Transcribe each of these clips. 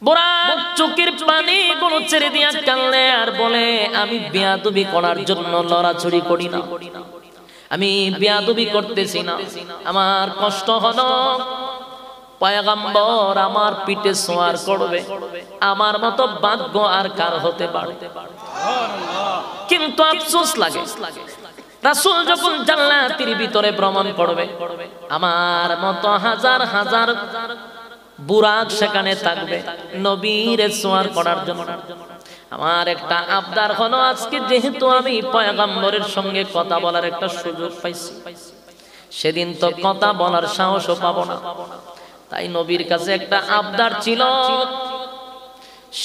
বুরাক চোখের পানি গুলো ছেড়ে দিয়া কাঁদলে আর বলে, আমি বেয়াদবি করার জন্য লড়াছড়ি করি না, আমি বেয়াদবি করতেছি না, আমার কষ্ট হলো পয়গম্বর আমার পিঠে সোয়ার করবে, আমার মতো ভাগ্য আর কার হতে পারে। কিন্তু আফসোস লাগে, রাসূল যখন জান্নাতের ভিতরে ভ্রমণ করবে, আমার মতো হাজার হাজার বুরাক সেখানে থাকবে নবীর সোয়ার করার জন্য। আমার একটা আবদার হলো, আজকে যেহেতু আমি পয়গম্বরের সঙ্গে কথা বলার একটা সুযোগ পাইছি, সেদিন তো কথা বলার সাহসও পাবো না, তাই নবীর কাছে একটা আবদার ছিল,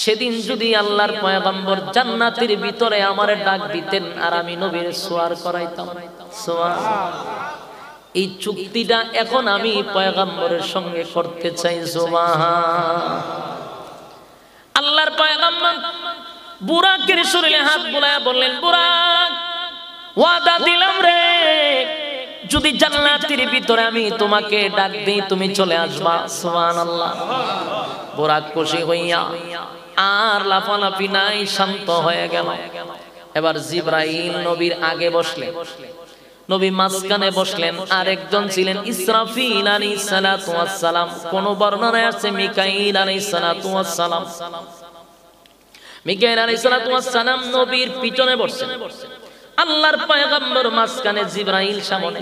সেদিন যদি আল্লাহর পয়গম্বর জান্নাতের ভিতরে আমারে ডাক দিতেন আর আমি নবীর সোয়ার করাইতাম। এই চুক্তিটা এখন আমি পয়গম্বরের সঙ্গে করতে চাই। সুবহান আল্লাহর পয়গম্বর বুরাকের শরীরে হাত বুলায়া বললেন, বুরাক ওয়াদা দিলাম রে, যদি জান্নাতের ভিতরে আমি তোমাকে ডাক দেই তুমি চলে আসবা। সুবহানাল্লাহ। বুরাক খুশি হইয়া আর লাফালাফি নাই, শান্ত হয়ে গেল। এবার জিবরাইল নবীর আগে বসলেন, নবী মাঝখানে বসলেন, আর একজন ছিলেন ইসরাফিল আলাইহিস সালাতু ওয়াস সালাম, কোন বর্ণনায় আছে মিকাইল আলাইহিস সালাতু ওয়াস সালাম। মিকাইল আলাইহিস সালাতু ওয়াস সালাম নবীর পিছনে বসছেন, আল্লাহর পয়গম্বর মাঝখানে, জিবরাইল সামনে।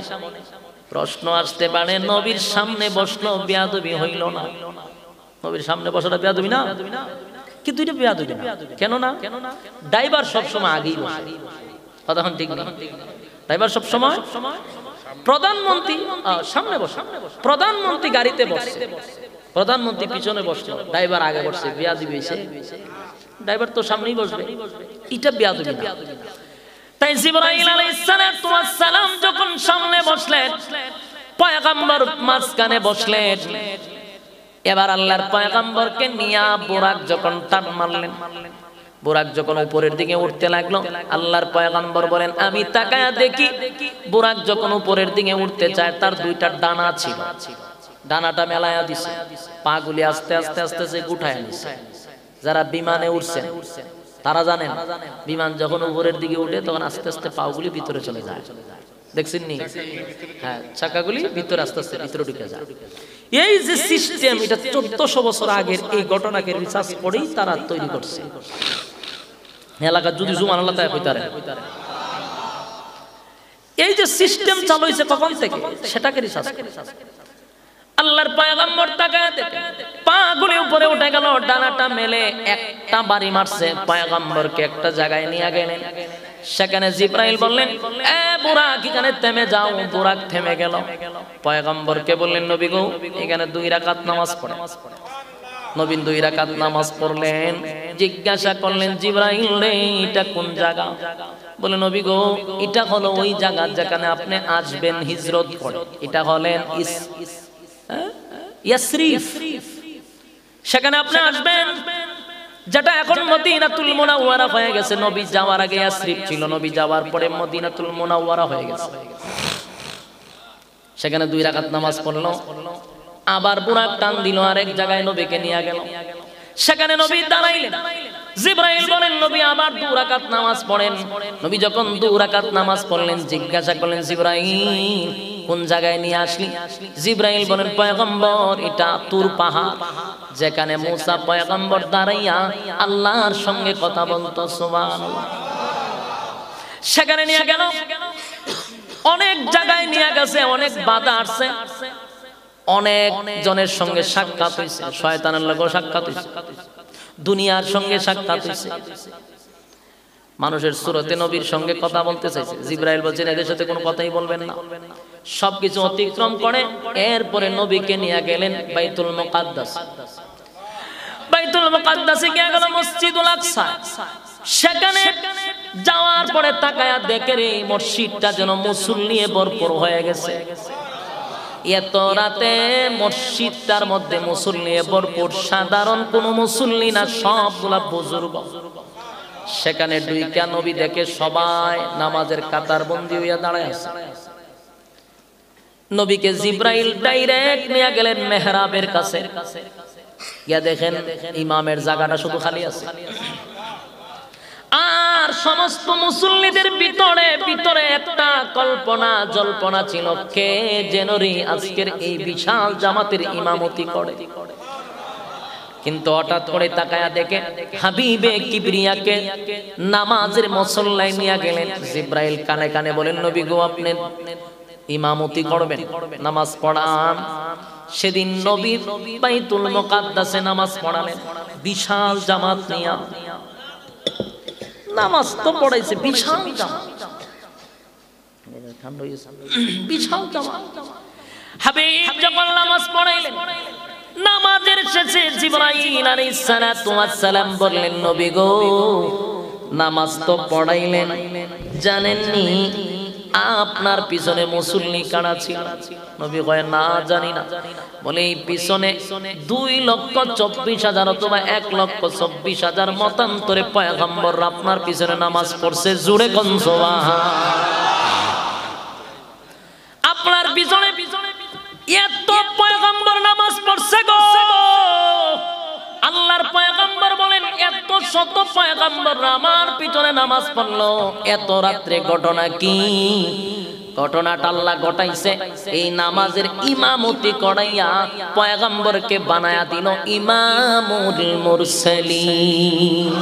প্রশ্ন আসতে পারে, নবীর সামনে বসলো বেয়াদবি হইল না? নবীর সামনে বসাটা বেয়াদবি না? কিন্তু এটা বেয়াদবি না কেন না? ড্রাইভার সব সময় আগেই বসে, কথা ঠিক না? ড্রাইভার সব সময়, প্রধানমন্ত্রী সামনে বসে, প্রধানমন্ত্রী গাড়িতে বসে, প্রধানমন্ত্রী পিছনে বসছে, ড্রাইভার আগে বসছে, বেয়াদবি হইছে? ড্রাইভার তো সামনেই বসবে, এটা বেয়াদবি না। তাই জিবরাইল আলাইহিস সালাতু ওয়াস সালাম যখন সামনে বসলেন, পয়গম্বর মাঝখানে বসলেন, এবার আল্লাহর পয়গম্বরকে নিয়া বুরাক যখন টান মারলেন, বুরাক যখন উপরের দিকে উঠতে লাগলো, আল্লাহর পয়গম্বর বলেন, আমি তাকায়া দেখি বুরাক যখন উপরের দিকে উঠতে চায়, তার দুইটা ডানা ছিল, ডানাটা মেলায়া দিছে, পাগুলি আস্তে আস্তে আস্তে আস্তে গুঠায় নিছে। যারা বিমানে উঠছেন তারা জানেন, বিমান যখন উপরের দিকে উঠে তখন আস্তে আস্তে পাগুলি ভিতরে চলে যায়, দেখছেন নি? হ্যাঁ, চাকাগুলি ভিতরে আস্তে আস্তে ভিতরে ঢুকে যায়। এই যে সিস্টেম, এটা 1400 বছর আগের এই ঘটনাকে রিসার্চ করেই তারা তৈরি করছে। এলাকা যদি সুবহানাল্লাহ তাই কইতারে, এই যে সিস্টেম চালু হইছে কখন থেকে সেটাকে রিসার্চ করে আল্লাহর পয়গম্বর তাকায় দেখে পাগুলি উপরে উঠে গেল, ডানাটা মেলে একটা বাড়ি মারছে, পয়গম্বরকে একটা জায়গায় নিয়ে গেলেন। সেখানে জিবরাইল বললেন, এ বুরাক এখানে থেমে যাও। বুরাক থেমে গেল। পয়গম্বরকে বললেন, নবী গো এখানে 2 রাকাত নামাজ পড়ে। নবী 2 রাকাত নামাজ পড়লেন। জিজ্ঞাসা করলেন, জিবরাইল রে এটা কোন জায়গা? বলে, নবী গো এটা হলো ওই জায়গা যেখানে আপনি আসবেন হিজরত করে, এটা হলেন ইয়াসরিফ, সেখানে আপনি আসবেন, যেটা এখন মদিনাতুল মুনাওয়ারা হয়ে গেছে। নবী যাওয়ার আগে ইয়াসরিফ ছিল, নবী যাওয়ার পরে মদিনাতুল মুনাওয়ারা হয়ে গেছে। সেখানে 2 রাকাত নামাজ পড়লো, আবার বুরাক টান দিল, আরেক জায়গায় নবীকে নিয়ে গেল। সেখানে নবী দাঁড়াইলেন। জিবরাইল বলেন, নবী আবার 2 রাকাত নামাজ পড়েন। নবী যখন 2 রাকাত নামাজ পড়লেন, জিজ্ঞাসা করলেন, জিবরাইল কোন জায়গায় নিয়ে আসলি? জিবরাইল বলেন, পয়গম্বর এটা তুর পাহাড়, যেখানে মুসা পয়গম্বর দাঁড়াইয়া আল্লাহর সঙ্গে কথা বলতো। সুবহানাল্লাহ। সেখানে নিয়ে গেল, অনেক জায়গায় নিয়ে গেছে, অনেক বাধা আসছে, অনেক জনের সঙ্গে সাক্ষাৎ হইছে, শয়তানের লগেও সাক্ষাৎ হইছে, দুনিয়ার সঙ্গে সাক্ষাৎ হইছে, মানুষের সুরতে নবীর সঙ্গে কথা বলতে চাইছে। জিবরাইল বলছেন, এদের সাথে কোনো কথাই বলবেন না। সবকিছু অতিক্রম করে এরপরে নবীকে নিয়ে গেলেন বাইতুল মুকাদ্দাস। বাইতুল মুকাদ্দাসে গিয়ে গেল মসজিদুল আকসা। সেখানে যাওয়ার পরে তাকায়া দেখে রে মসজিদটা যেন মুসল্লি নিয়ে ভরপুর হয়ে গেছে। এত রাতে মসজিদটার মধ্যে মুসল্লি নিয়ে ভরপুর, সাধারণ কোনো মুসল্লি না, সবগুলা বুজুর্গ। সেখানে ঢুইকা নবী দেখে সবাই নামাজের কাতার বন্দী হইয়া দাঁড়ায় আছে। নবীকে জিবরাইল ডাইরেক্ট নিয়ে গেলেন মেহরাবের কাছে। গিয়া দেখেন ইমামের জায়গাটা শুধু খালি আছে, আর সমস্ত মুসল্লিদের ভিতরে ভিতরে একটা কল্পনা জল্পনা ছিল, কে যেন রে আজকের এই বিশাল জামাতের ইমামতি করে। কিন্তু হঠাৎ করে তাকায়া দেখে হাবিবে কিবরিয়াকে নামাজের মুসল্লায় নিয়ে গেলেন। জিব্রাইল কানে কানে বলেন, নবী গো আপনি ইমামতি করবেন, নামাজ পড়ান। সেদিন নবী বাইতুল মুকাদ্দাসে নামাজ পড়ালেন বিশাল জামাত নিয়া। নামাজ তো পড়াইছে বিশাল জামাত, বিশাল জামাত। হাবিব যখন নামাজ পড়াইলেন, নামাজের শেষে জিবরাইল আলাইহিস সালাতু ওয়াস সালাম বললেন, নবী গো নামাজ তো পড়াইলেন, জানেননি আপনার পিছনে মুসল্লি কারা ছিল? নবী কয়, না জানি না। বলে এই পিছনে 2,24,000 অথবা 1,24,000 মতান্তরে পয়গম্বর আপনার পিছনে নামাজ পড়ছে। জুড়ে কোন সুবহান। আপনার পিছনে এত পয়গম্বর নামাজ পড়ছে গো। আল্লাহর পয়গম্বর বলেন, এত শত পয়গম্বর আমার পিছনে নামাজ পড়লো। এত রাত্রে ঘটনা কি? ঘটনাটা আল্লাহ ঘটাইছে এই নামাজের ইমামতি করাইয়া পয়গম্বরকে বানায়া দিল ইমামুল মুরসালিন।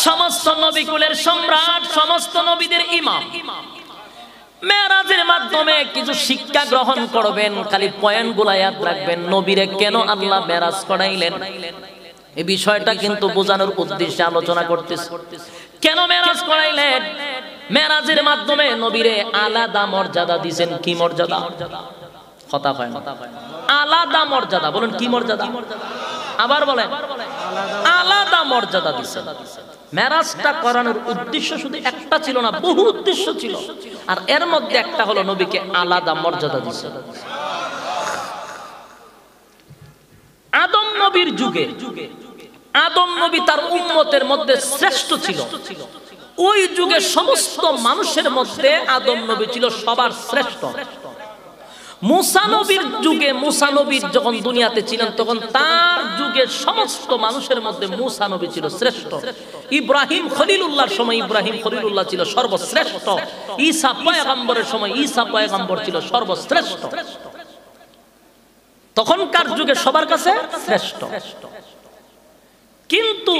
সমস্ত নবীকুলের সম্রাট, সমস্ত নবীদের ইমাম। মেরাজের মাধ্যমে কিছু শিক্ষা গ্রহণ করবেন, খালি পয়েন্টগুলো ইয়াদ রাখবেন। নবীরে কেন আল্লাহ মেরাজ করাইলেন এই বিষয়টা কিন্তু বোঝানোর উদ্দেশ্যে আলোচনা করতেছি। কেন মেরাজ করাইলেন? মেরাজের মাধ্যমে নবীরে আলাদা মর্যাদা দিবেন। কি মর্যাদা? কথা কয় না, আলাদা মর্যাদা। বলুন কি মর্যাদা? আবার বলেন, আলাদা মর্যাদা দিবেন। মেরাজটা করানোর উদ্দেশ্য শুধু একটা ছিল না, বহু উদ্দেশ্য ছিল, আর এর মধ্যে একটা হলো নবীকে আলাদা মর্যাদা দিছে। আদম নবীর যুগে আদম নবী তার উম্মতের মধ্যে শ্রেষ্ঠ ছিল। ওই যুগে সমস্ত মানুষের মধ্যে আদম নবী ছিল সবার শ্রেষ্ঠ। মুসা নবীর যুগে, মুসা নবী যখন দুনিয়াতে ছিলেন তখন তার যুগে সমস্ত মানুষের মধ্যে মুসা নবী ছিল শ্রেষ্ঠ। ইব্রাহিম খলিলুল্লাহর সময় ইব্রাহিম খলিলুল্লাহ ছিল সর্বশ্রেষ্ঠ। ঈসা পয়গম্বরের সময় ঈসা পয়গম্বর ছিল সর্বশ্রেষ্ঠ। তখনকার যুগে সবার কাছে শ্রেষ্ঠ। কিন্তু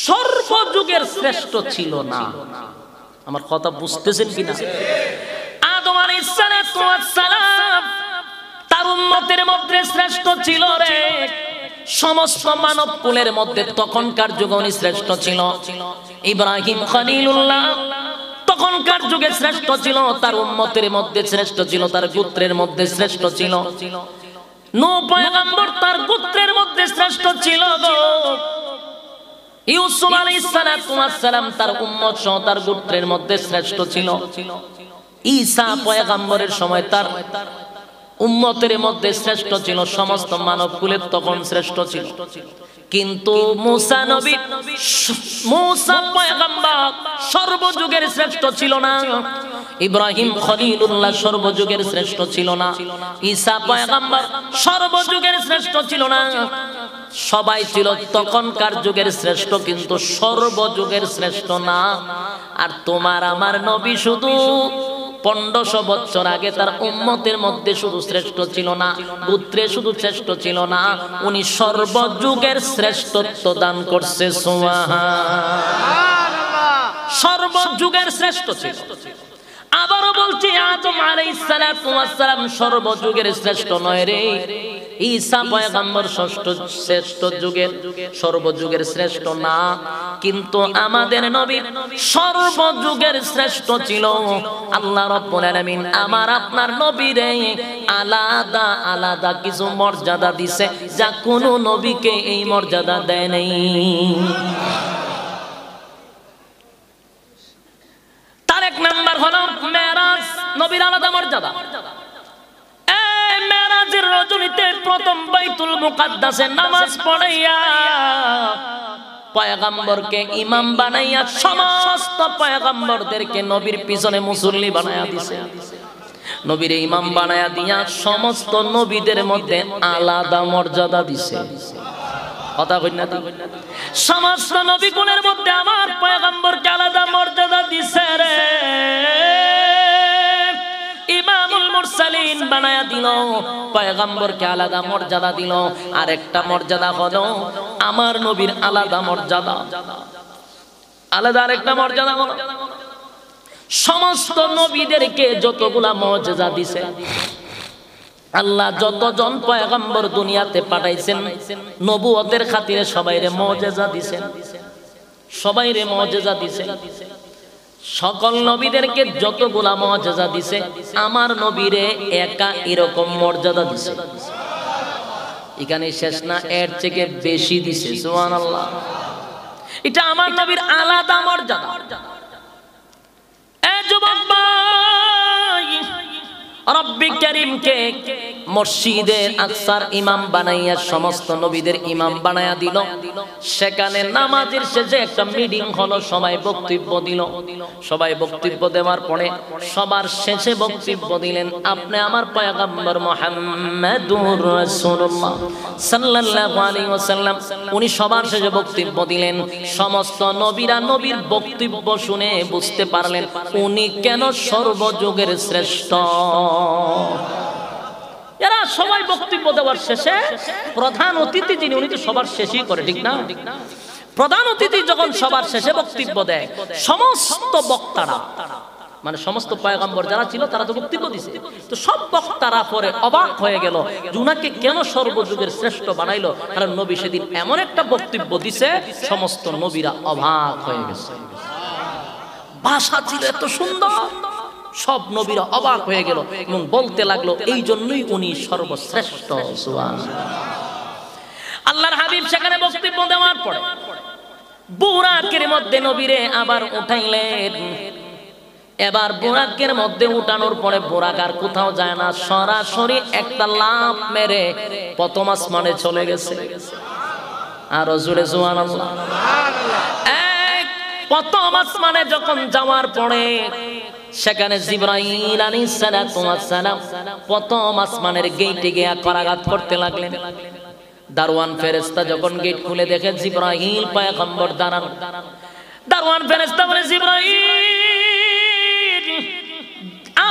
সর্বযুগের শ্রেষ্ঠ ছিল না। আমার কথা বুঝতেছেন কিনা? আদম আলাইহিস সালাম তার উম্মতের মধ্যে শ্রেষ্ঠ ছিল রে। সমস্ত মানব কুলের মধ্যে তখনকার যুগে উনি শ্রেষ্ঠ ছিল। ইব্রাহিম খলিলুল্লাহ তখনকার যুগে শ্রেষ্ঠ ছিল, তার উম্মতের মধ্যে শ্রেষ্ঠ ছিল, তার গোত্রের মধ্যে শ্রেষ্ঠ ছিল। নূহ পয়গম্বর তার গোত্রের মধ্যে শ্রেষ্ঠ ছিল গো। ইউসুফ আলাইহিস সালাম তার উম্মত সহ তার গোত্রের মধ্যে শ্রেষ্ঠ ছিল। ঈসা পয়গম্বরের সময় তার উম্মতের মধ্যে শ্রেষ্ঠ ছিল। সমস্ত মানব কুলের তখন শ্রেষ্ঠ ছিল। কিন্তু মুসা নবী, মুসা পয়গম্বর সর্বযুগের শ্রেষ্ঠ ছিল না। ইব্রাহিম খলিলুল্লাহ সর্বযুগের শ্রেষ্ঠ ছিল না। ঈসা পয়গম্বর সর্বযুগের শ্রেষ্ঠ ছিল না। সবাই ছিল তখনকার যুগের শ্রেষ্ঠ, কিন্তু সর্বযুগের শ্রেষ্ঠ না। আর তোমার আমার নবী শুধু 1500 বছর আগে তার উম্মতের মধ্যে শুধু শ্রেষ্ঠ ছিল না, গোত্রে শুধু শ্রেষ্ঠ ছিল না, উনি সর্বযুগের শ্রেষ্ঠত্ব দান করছে। সুবহানাল্লাহ। সর্বযুগের শ্রেষ্ঠ ছিল। আবারও বলছি, আদম আলাইহিস সালাম সর্বযুগের শ্রেষ্ঠ নয় রে। ঈসা পয়গম্বর শ্রেষ্ঠ যুগের, সর্বযুগের শ্রেষ্ঠ না। কিন্তু আমাদের নবী সর্বযুগের শ্রেষ্ঠ ছিল। আল্লাহ রাব্বুল আলামিন আমার আপনার নবীরে আলাদা আলাদা কিছু মর্যাদা দিছে, যা কোনো নবীকে এই মর্যাদা দেয় নাই। তার এক নাম্বার হলো মেরাজ, নবীর আলাদা মর্যাদা। মেরাজের রজনীতে প্রথম বাইতুল মুকাদ্দাসে নামাজ পড়াইয়া পয়গম্বরকে ইমাম বানাইয়া সমস্ত পয়গম্বরদেরকে নবীর পিছনে মুসল্লি বানাইয়া দিছে। নবীর ইমাম বানায়া দিয়া সমস্ত নবীদের মধ্যে আলাদা মর্যাদা দিছে। কথা কই না? সমস্ত নবীগুণের মধ্যে আমার পয়গম্বরকে আলাদা মর্যাদা দিছে রে। ইমামুল মুরসালিন বানায়া দিল, পয়গম্বরকে আলাদা মর্যাদা দিল। আরেকটা মর্যাদা হলো আমার নবীর আলাদা মর্যাদা, আলাদা আরেকটা মর্যাদা হলো সমস্ত নবীদেরকে যতগুলা মুজিজা দিছে, আল্লাহ যতজন পয়গম্বর দুনিয়াতে পাঠাইছেন নবুয়তের খাতিরে সবাইরে মুজিজা দিছেন, সবাইরে মুজিজা দিছেন। সকল নবীদেরকে যতগুলা মুজিজা দিছে আমার নবীরে একা এরকম মর্যাদা দিছে। এখানে শেষ না, এর থেকে বেশি দিছে। সুবহানাল্লাহ। এটা আমার নবীর আলাদা মর্যাদা। এ যুবক ভাই, রব্বি কারীমকে মসজিদের আকসার ইমাম বানাইয়া সমস্ত নবীদের ইমাম বানায়া দিল। সেখানে নামাজের শেষে একটা মিটিং হলো, সবাই বক্তব্য দিল। সবাই বক্তব্য দেওয়ার পরে সবার শেষে বক্তব্য দিলেন আপনি আমার পয়গম্বর মুহাম্মাদুর রাসূলুল্লাহ সাল্লাল্লাহু আলাইহি ওয়াসাল্লাম। উনি সবার শেষে বক্তব্য দিলেন। সমস্ত নবীরা নবীর বক্তব্য শুনে বুঝতে পারলেন উনি কেন সর্বযুগের শ্রেষ্ঠ। এরা সবাই বক্তব্য দেওয়ার শেষে প্রধান অতিথি যিনি, উনি তো সবার শেষেই করে, ঠিক না? প্রধান অতিথি যখন সবার শেষে বক্তব্য দেয়, সমস্ত বক্তারা মানে সমস্ত পয়গম্বর যারা ছিল তারা তো বক্তব্য দিছে, তো সব বক্তারা পরে অবাক হয়ে গেল যে উনাকে কেন সর্বযুগের শ্রেষ্ঠ বানাইলো। কারণ নবী সেদিন এমন একটা বক্তব্য দিছে সমস্ত নবীরা অবাক হয়ে গেছে। ভাষা ছিল এত সুন্দর, সব নবীরা অবাক হয়ে গেল এবং বলতে লাগলো এই জন্যই উনি সর্বশ্রেষ্ঠ। সুবহানাল্লাহ। আল্লাহর হাবিব সেখানে বক্তব্য দেওয়ার পরে বুরাকের মধ্যে নবীরে আবার উঠাইলেন। এবার বুরাকের মধ্যে উঠানোর পরে বুরাক আর কোথাও যায় না, সরাসরি একটা লাফ মেরে প্রথম আসমানে চলে গেছে। আর জোরে সুবহানাল্লাহ। প্রথম আসমানে যখন যাওয়ার পরে সেখানে জিবরাইল আলাইহিস সালাম প্রথম আসমানের গেটে গিয়ে করাঘাত করতে লাগলেন। দারওয়ান ফেরেশতা যখন গেট খুলে দেখে জিবরাইল পয়গম্বর দাঁড়ান, দারওয়ান ফেরেশতা বলে জিবরাইল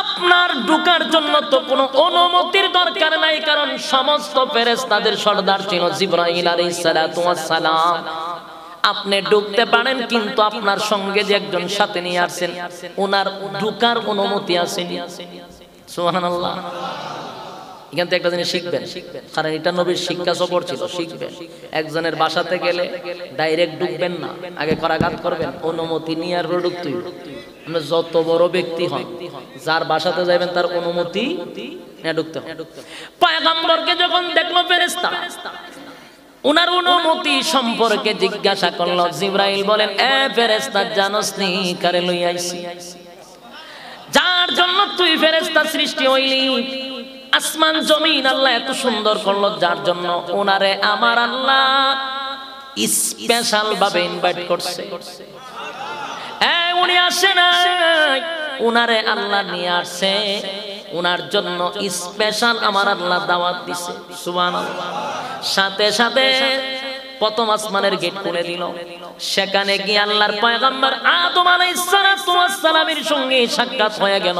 আপনার ঢোকার জন্য তো কোনো অনুমতির দরকার নাই, কারণ সমস্ত ফেরেশতাদের সর্দার ছিল জিবরাইল আলাইহিস সালাম। আপনি ঢুকতে পারেন, কিন্তু আপনার সঙ্গে যে একজন সাথে নিয়ে আসছেন ওনার ঢোকার অনুমতি আছে। সুবহানাল্লাহ। এখান থেকে একটা জিনিস শিখবেন, কারণ এটা নবীর শিক্ষা সফর ছিল, শিখবেন। একজনের বাসাতে গেলে ডাইরেক্ট ঢুকবেন না, আগে করাঘাত করবেন, অনুমতি নিয়ে আর ঢুকতে হবে। আমরা যত বড় ব্যক্তি হন, যার বাসাতে যাবেন তার অনুমতি নিয়ে ঢুকতে হবে। পয়গম্বরকে যখন দেখলো ফেরেশতা, উনার অনুমতি সম্পর্কে জিজ্ঞাসা করলো। জিবরাইল বলেন এ ফেরেশতা, জানোস নি কারে লই আইছি? যার জন্য তুই ফেরেশতা সৃষ্টি হইলি, আসমান জমিন আল্লাহ এত সুন্দর করলো, যার জন্য ওনারে আমার আল্লাহ স্পেশাল ভাবে ইনভাইট করছে। উনি আসে নাই, উনারে আল্লাহ নিয়ে আসছে, উনার জন্য স্পেশাল আমার আল্লাহ দাওয়াত দিছে। সুবহানাল্লাহ। সাথে সাথে প্রথম আসমানের গেট খুলে দিল। সেখানে গিয়ে আল্লাহর পয়গম্বর আদম আলাইহিস সালামের সঙ্গে সাক্ষাৎ হয়ে গেল।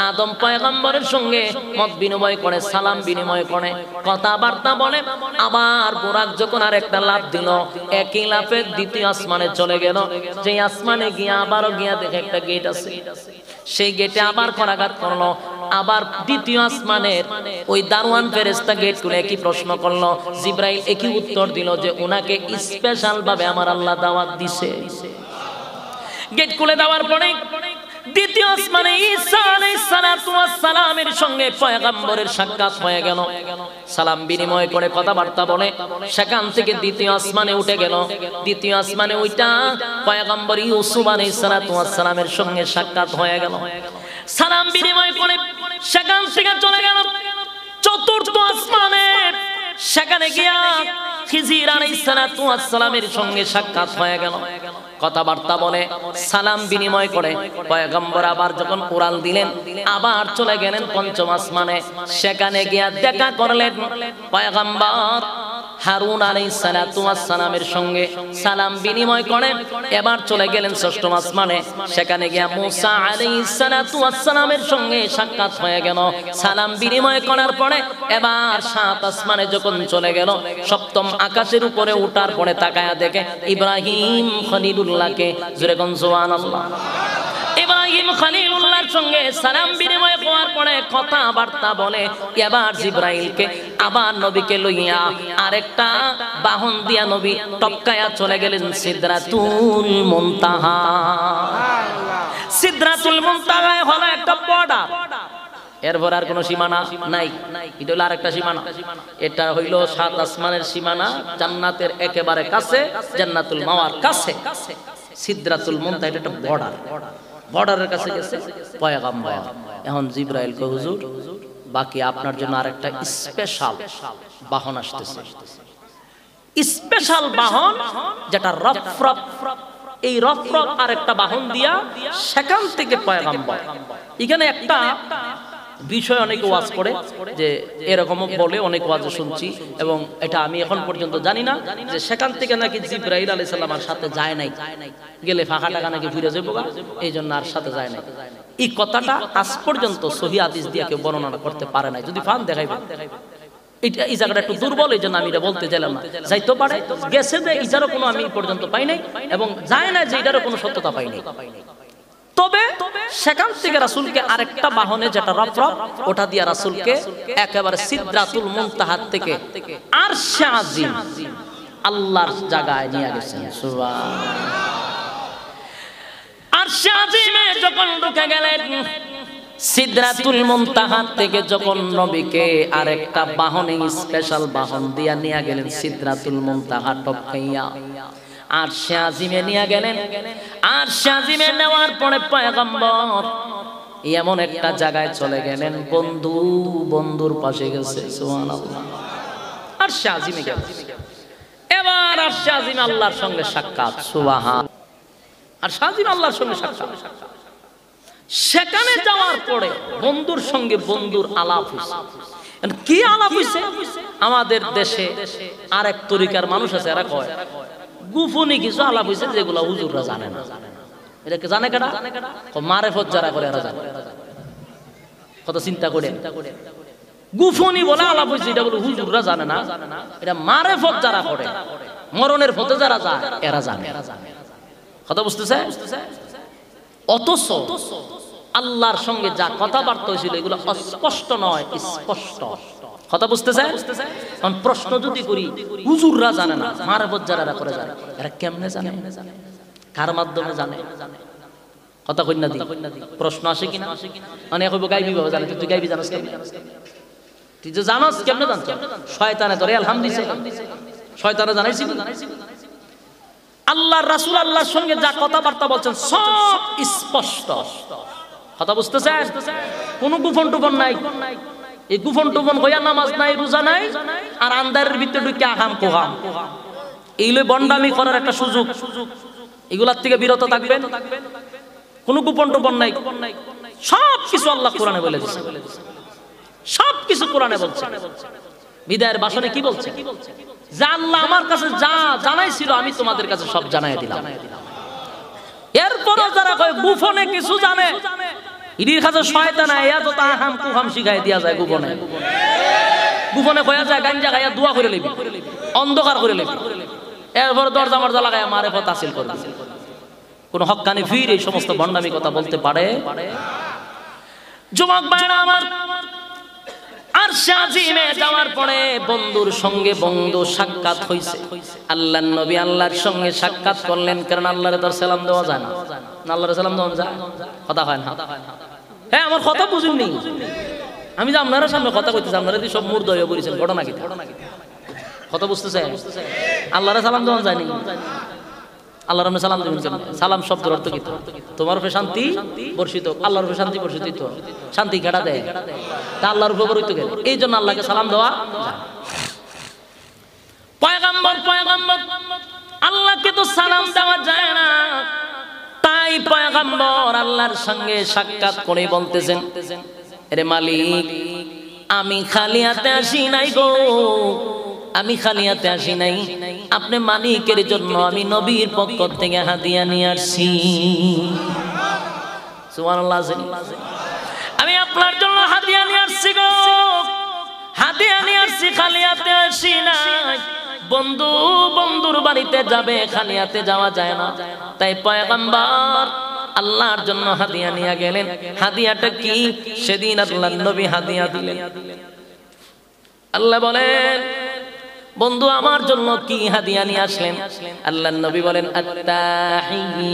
আদম পয়গম্বরের সঙ্গে মত বিনিময় করে, সালাম বিনিময় করে, কথাবার্তা বলে। আবার বুরাক যখন আরেকটা লাফ দিল, একই লাফে দ্বিতীয় আসমানে চলে গেল। যে আসমানে গিয়ে আবারও গিয়া দেখে একটা গেট আছে, সেই গেটে আবার করাঘাত করলো। আবার দ্বিতীয় আসমানের ওই দারওয়ান ফেরেশতা গেট খুলে একই প্রশ্ন করলো। জিবরাইল একই উত্তর দিল যে ওনাকে স্পেশাল ভাবে আমার আল্লাহ দাওয়াত দিছে। গেট খুলে দেওয়ার পরে দ্বিতীয় আসমানে ঈসা আলাইহিস সালামের সঙ্গে পয়গম্বরের সাক্ষাৎ হয়ে গেল। সালাম বিনিময় করে কথাবার্তা বলে সেখান থেকে দ্বিতীয় আসমানে উঠে গেল। দ্বিতীয় আসমানে ওইটা পয়গম্বর ইউসুফ আলাইহিস সালামের সঙ্গে সাক্ষাৎ হয়ে গেল। সালাম বিনিময় করে সেখান থেকে চলে গেল চতুর্থ আসমানে। সেখানে গিয়া খিজির আলাইহিস সালাতু ওয়াস সালামের সঙ্গে সাক্ষাৎ হয়ে গেল, কথাবার্তা বলে সালাম বিনিময় করে পয়গম্বর আবার যখন উড়াল দিলেন আবার চলে গেলেন পঞ্চম আসমানে। সেখানে গিয়া দেখা করলেন পয়গম্বর হারুন আলাইহিস সালাতু ওয়াস সালামের সঙ্গে সালাম বিনিময় করে এবার চলে গেলেন ষষ্ঠ আসমানে। সেখানে গিয়া মুসা আলাইহিস সালাতু ওয়াস সালামের সঙ্গে সাক্ষাৎ হয়ে গেল, সালাম বিনিময় করার পরে এবার সাত আসমানে যখন চলে গেল, সপ্তম আকাশের উপরে ওঠার পরে তাকায়া দেখে ইব্রাহিম খলিলুল্লাহকে। জোরে কোন সুবহানাল্লাহ। ইব্রাহিম খলিলুল্লাহর সঙ্গে সালাম বিনিময় করার পরে কথাবার্তা বলে এবার জিবরাইলকে আবার নবীকে লইয়া আরেকটা বাহন দিয়া নবী টপকায়া চলে গেলেন সিদরাতুল মুনতাহা। সিদরাতুল মুনতাহা হলো একটা বর্ডার, এরপর আর কোনো সীমানা নাই, এটা হলো আরেকটা সীমানা। এটা হইল সাত আসমানের সীমানা, জান্নাতের একেবারে কাছে, জান্নাতুল মাওয়ার কাছে। সিদরাতুল মুনতাহা এটা একটা বর্ডার, বর্ডারের কাছে গেছে পয়গম্বর। এখন জিবরাইল কয় হুজুর বাকি আপনার জন্য আরেকটা স্পেশাল বাহন আসতেছে, স্পেশাল বাহন যেটা রফরফ, এই রফরফ আরেকটা বাহন দিয়া সেখান থেকে পয়গম্বর। এখানে একটা বিষয় অনেকে ওয়াজ করে যে এরকম বলে অনেক ওয়াজ শুনছি, এবং এটা আমি এখন পর্যন্ত জানি না যে সেখান থেকে নাকি জিবরাইল আলাইহিস সালাম আর সাথে যায় নাই, গেলে ফাঁকা টাকা নাকি ফিরে যাবো, এই জন্য আর সাথে যায় নাই। এই কথাটা আজ পর্যন্ত সহিহ হাদিস দিয়ে কেউ বর্ণনা করতে পারে নাই। যদি ফান দেখাইবে এটা এই জায়গাটা একটু দুর্বল, এই জন্য আমি এটা বলতে চাইলাম না। যাইতে পারে গেছে যে এটারও কোনো আমি পর্যন্ত পাই নাই, এবং যায় না যে এটারও কোনো সত্যতা পাই নাই। তবে সেখান থেকে রাসূলকে আরেকটা বাহনে যেটা রফরফ, ওটা দিয়ে রাসূলকে একেবারে সিদরাতুল মুনতাহা থেকে আরশে আজিম আল্লাহর জায়গায় নিয়ে গেছেন। সুবহানাল্লাহ। আরশে আজিমে যখন ঢুকে গেলেন, সিদরাতুল মুনতাহা থেকে যখন নবীকে আরেকটা বাহনে স্পেশাল বাহন দিয়া নিয়ে গেলেন সিদরাতুল মুনতাহা টপকাইয়া আরশে আজিমে নিয়ে গেলেন। আরশে আজিমে নেওয়ার পরে পয়গম্বর এমন একটা জায়গায় চলে গেলেন, বন্ধু বন্ধুর পাশে গেছে। সুবহানাল্লাহ। আরশে আজিমে গেলেন, এবার আরশে আজিমে আল্লাহর সঙ্গে সাক্ষাৎ। সুবহান। আরশে আজিমে আল্লাহর সঙ্গে সাক্ষাৎ। সেখানে যাওয়ার পরে বন্ধুর সঙ্গে বন্ধুর আলাপ হইছে। কি আলাপ হইছে? আমাদের দেশে আরেক তরিকার মানুষ আছে, এরা কয় গুফনি কিছু আলাপ হইছে যেগুলা হুজুররা জানে না। এটাকে জানে কেডা? মারেফত যারা করে এরা জানে। কত চিন্তা করে গুফনি বলে আলাপ হইছে, এটা বলে হুজুররা জানে না, এটা মারেফত যারা করে, মরণের পথে যারা যায় এরা জানে। কথা বুঝতেছে? অথচ আল্লাহর সঙ্গে যা কথাবার্তা হয়েছিল এগুলো অস্পষ্ট নয়, স্পষ্ট। কথা বুঝতেছে? কারণ প্রশ্ন যদি করি হুজুররা জানে না, মারফত যারা করে জানে, এরা কেমনে জানে, কার মাধ্যমে জানে? কথা কই না দি প্রশ্ন আসে কিনা? মানে কইব গাইবি বাবা জানে, তুই গাইবি জানাস কেমনে? তুই যে জানাস কেমনে জানছ? শয়তানে ধরে আলহামদুলিল্লাহ, শয়তানে জানাইছিল। আল্লাহর রাসূল আল্লাহর সঙ্গে যা কথাবার্তা বলছেন সব স্পষ্ট। কথা বুঝতেছেন? কোনো গোপন টোপন নাই। এই গোপন টোপন কইয়া নামাজ নাই, রোজা নাই, আর আন্ধারের ভিতরে ঢুকে আহাম কোহাম, এইলে বন্ডামি করার একটা সুযোগ। এগুলার থেকে বিরত থাকবেন। কোনো গোপন টোপন নাই, সব কিছু আল্লাহ কোরআনে বলে দিয়েছে, সব কিছু কোরআনে বলছে। বিদায়ের ভাষণে কি বলছে? যে আল্লাহ আমার কাছে যা জানাইছিল আমি তোমাদের কাছে সব জানাই দিলাম। এরপরও যারা কয় গোপনে কিছু জানে, ইদির কাছে শয়তান আইয়া যত আহাম কুহাম শিখাই দিয়া যায়। গোপনে গোপনে কয়া যায় গাঞ্জা খাইয়া দোয়া করে লইবি, অন্ধকার করে লইবি, এরপর দরজা মরজা লাগাইয়া মারেফত হাসিল করবি। কোন হক্কানি ফির এই সমস্ত ভণ্ডামি কথা বলতে পারে? যুবক ভাইরা আমার, আরশে আজিমে যাওয়ার পরে বন্ধুর সঙ্গে বন্ধু সাক্ষাৎ হইছে। আল্লাহর নবী আল্লাহর সঙ্গে সাক্ষাৎ করলেন, কারণ আল্লাহরে তো সালাম দেওয়া যায় না। আল্লাহরে সালাম দেওয়া যায়? কথা হয় না। হ্যাঁ, আমার কথা বুঝুননি। আমি যে আপনারা সামনে কথা কইতেছি, আপনারা যদি সব মুর্দ হয়ে পড়েছেন, ঘটনা কি? কথা বুঝতেছে? আল্লাহরে সালাম দেওয়া যায়নি। আল্লাহর নামে সালাম দিবেন কেন? সালাম শব্দের অর্থ কি? তোমার উপরে শান্তি বর্ষিত, আল্লাহর উপরে শান্তি বর্ষিত। তো শান্তি কেডা দেয়? তা আল্লাহর উপর হইতে গেলে এই জন্য আল্লাহকে সালাম দেওয়া। পয়গম্বর পয়গম্বর আল্লাহকে তো সালাম দেওয়া যায় না, তাই পয়গম্বর আল্লাহর সঙ্গে সাক্ষাৎ করে বলতেছেন, আরে মালিক, আমি খালি হাতে আসি নাই গো, আমি খালি হাতে আসি নাই, আপনি মালিকের জন্য আমি নবীর পক্ষ থেকে হাদিয়া নিয়ে আসছি। সুবহানাল্লাহ। আমি আপনার জন্য হাদিয়া নিয়ে আসছি গো, হাদিয়া নিয়ে আসছি, খালি হাতে আসি নাই। বন্ধু বন্ধুর বাড়িতে যাবে, খালি হাতে যাওয়া যায় না, তাই পয়গম্বর আল্লাহর জন্য হাদিয়া নিয়ে গেলেন। হাদিয়াটা কি? সেদিন আল্লাহর নবী হাদিয়া দিলেন। আল্লাহ বলেন, বন্ধু আমার জন্য কি হাদিয়া নিয়ে আসলেন? আল্লাহর নবী বলেন, আত্তাহিয়াতু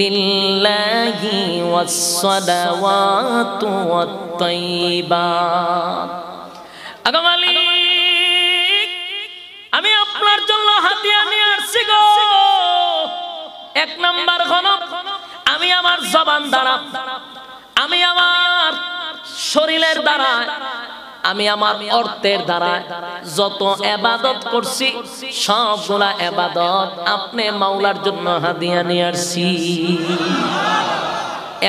লিল্লাহি ওয়াস-সালাওয়াতু ওয়াত-তাইয়্যিবাত। আগো মালিক, আমি আপনার জন্য হাদিয়া নিয়ে আসছি গো। এক নাম্বার হলো, আমি আমার জবান দ্বারা, আমি আমার শরীরের দ্বারা, আমি আমার অর্থের দ্বারা যত ইবাদত করছি সবগুলা ইবাদত আপনি মাওলার জন্য হাদিয়া নিয়ে আসছি।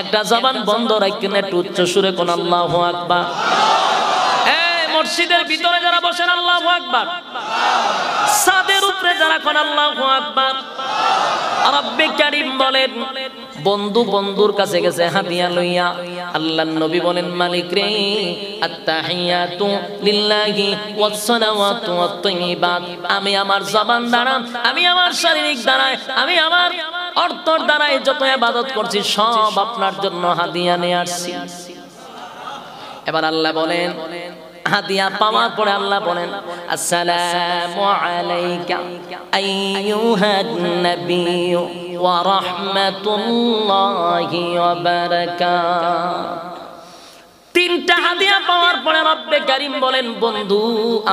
একটা জবান বন্ধ রাখেন, একটু উচ্চ সুরে কোন আল্লাহু আকবার। এই মসজিদের ভিতরে যারা বসেন আল্লাহু আকবার, ছাদের উপরে যারা কোন আল্লাহু আকবার। রব্বে কারীম বলেন, বন্ধু বন্ধুর কাছে গেছে হাদিয়া লইয়া। আল্লাহর নবী বলেন, মালিক রে, আত্তাহিয়াতু লিল্লাহি ওয়াস-সালাওয়াতু ওয়াত-তাইয়্যিবাত, আমি আমার জবান দ্বারা, আমি আমার শারীরিক দ্বারা, আমি আমার অর্থের দ্বারা যত ইবাদত করছি সব আপনার জন্য হাদিয়া নিয়ে আসছি। এবার আল্লাহ বলেন, হাদিয়া পাওয়ার পরে আল্লাহ বলেন, আসসালামু আলাইকা আইয়ুহান নাবিয়্যু ওয়া রাহমাতুল্লাহি ওয়া বারাকাতুহু। তিনটা হাদিয়া পাওয়ার পরে রব্বে কারীম বলেন, বন্ধু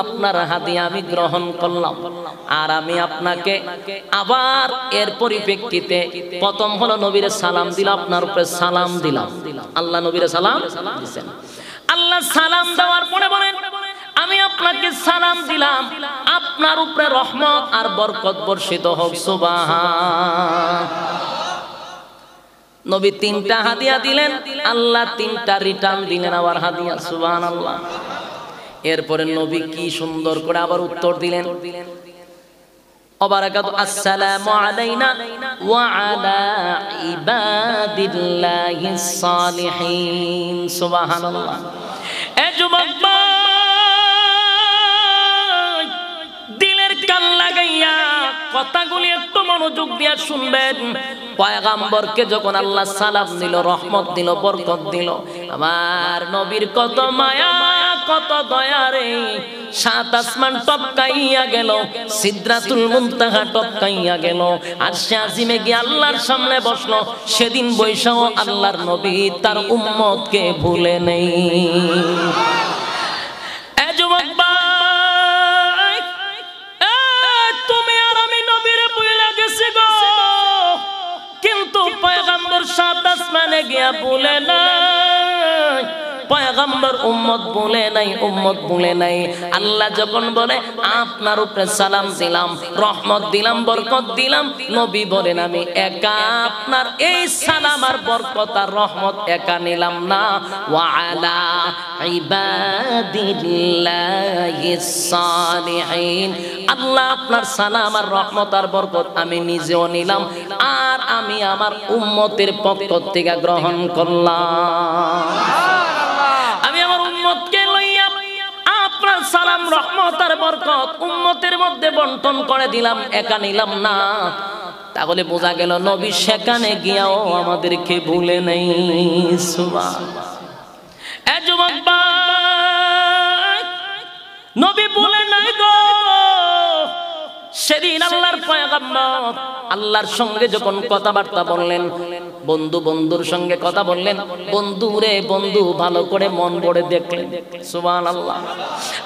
আপনার হাদিয়া আমি গ্রহণ করলাম, আর আমি আপনাকে আবার এর পরিপ্রেক্ষিতে প্রথম হলো নবীর সালাম দিলাম, আপনার উপরে সালাম দিলাম। আল্লাহ নবীর সালাম দিয়েছেন। আল্লাহ সালাম দেওয়ার পরে বলেন, আমি আপনাকে সালাম দিলাম, আপনার উপরে রহমত আর বরকত বর্ষিত হোক। সুবহান। নবী তিনটা হাদিয়া দিলেন, আল্লাহ তিনটা রিটার্ন দিলেন আবার হাদিয়া। সুবহানাল্লাহ। এরপরে নবী কি সুন্দর করে আবার উত্তর দিলেন, আসসালামু আলাইনা ওয়া আলা ইবাদিল্লাহিস সালিহিন। সুবহানাল্লাহ। এ যুবক ভাই, দিলের কান লাগাইয়া কথাগুলি একটু মনোযোগ দিয়ে শুনবেন। পয়গম্বরকে যখন আল্লাহ সালাম দিল, রহমত দিল, বরকত দিল, আমার নবীর কত মায়া, কত দয়া রে। সাত আসমান টপকাইয়া গেল, সিদরাতুল মুনতাহা টপকাইয়া গেল, আরশে আজিমে গিয়ে আল্লাহর সামনে বসলো। সেদিন বৈশাও আল্লাহর নবী তার উম্মতকে ভুলে নেই। এ যুবক ভাই, তুমি আর আমি নবীরে ভুলে গেছি গো, কিন্তু পয়গম্বর সাত আসমানে গিয়া ভুলে নাই। পয়গম্বর উম্মত বলে নাই, উম্মত বলে নাই। আল্লাহ যখন বলে আপনার উপরে সালাম দিলাম, রহমত দিলাম, বরকত দিলাম, নবী বলেন আমি একা আপনার এই সালাম আর বরকত আর রহমত একা নিলাম না, ওয়া আলা ইবাদিল্লাহিস সালিহিন। আল্লাহ আপনার সালাম আর রহমত আর বরকত আমি নিজেও নিলাম, আর আমি আমার উম্মতের পক্ষ থেকে গ্রহণ করলাম। আমি আমার উম্মতকে লইয়া আপনার সালাম, রহমত আর বরকত উম্মতের মধ্যে বন্টন করে দিলাম, একা নিলাম না। তাহলে বোঝা গেল নবী সেখানে গিয়াও আমাদেরকে ভুলে নেই। সুবহানাল্লাহ। এ যুবক ভাই, নবী ভুলে নাই গো। সেদিন আল্লাহর পয়গম্বর আল্লাহর সঙ্গে যখন কথাবার্তা বললেন, বন্ধু বন্ধুর সঙ্গে কথা বললেন, বন্ধু রে বন্ধু ভালো করে মন ভরে দেখলেন। সুবহানাল্লাহ।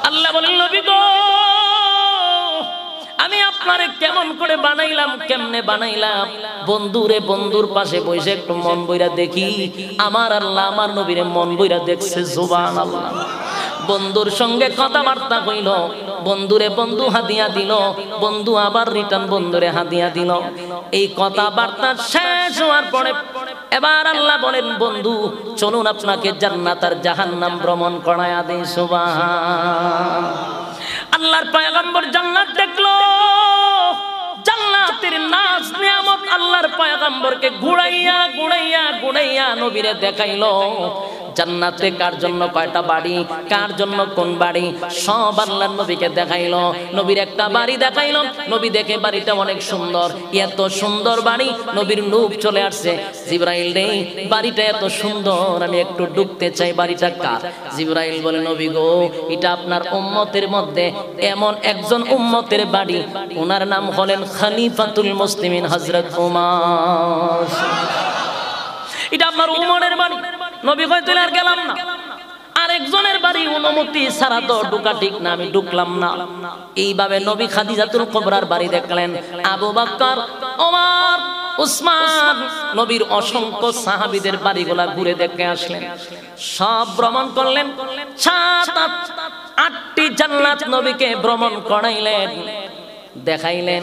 আল্লাহ বলেন, নবী গো, আমি আপনারে কেমন করে বানাইলাম, কেমনে বানাইলাম? বন্ধু রে বন্ধুর পাশে বসে একটু মন বইরা দেখি। আমার আল্লাহ আমার নবীরে মন বইরা দেখছে। সুবহানাল্লাহ। বন্ধুর সঙ্গে কথাবার্তা হইল, বন্ধুরে বন্ধু হাদিয়া দিল, বন্ধু আবার রিটার্ন বন্ধুরে হাদিয়া দিল। এই কথাবার্তা শেষ হওয়ার পরে এবার আল্লাহ বলেন, বন্ধু চলুন আপনাকে জান্নাত আর জাহান্নাম ভ্রমণ করায়া দেই। সুবহান। আল্লাহর পয়গম্বর জান্নাত দেখলো, জান্নাতের নাজ নিয়ামত আল্লাহর পয়গম্বরকে ঘুরাইয়া ঘুরাইয়া ঘুরাইয়া নবীরে দেখাইলো। জান্নাতে কার জন্য কয়টা বাড়ি, কার জন্য কোন বাড়ি, সব আল্লাহর নবীকে দেখাইলো। নবীর একটা বাড়ি দেখাইলো, নবী দেখে বাড়িটা অনেক সুন্দর। এত সুন্দর বাড়ি, নবীর নূর চলে আসছে। জিবরাইল রে, বাড়িটা এত সুন্দর, আমি একটু ঢুকতে চাই, বাড়িটা কার? জিবরাইল বলে, নবী গো, এটা আপনার উম্মতের মধ্যে এমন একজন উম্মতের বাড়ি, ওনার নাম হলেন খলিফাতুল মুসলিমিন হযরত ওমর। এটা আপনার উমরের বাড়ি। নবী কইতে আর গেলাম না, আরেকজনের বাড়ি অনুমতি ছাড়া তো ঢোকা ঠিক না, আমি ঢুকলাম না। এইভাবে নবী খাদিজাতুল কুবরার বাড়ি দেখলেন। আবু বকর, ওমর, উসমান, নবীর অসংখ্য সাহাবীদের বাড়িগুলা ঘুরে দেখে আসলেন, সব ভ্রমণ করলেন। 7-8টি জান্নাত নবীকে ভ্রমণ করাইলেন, দেখাইলেন।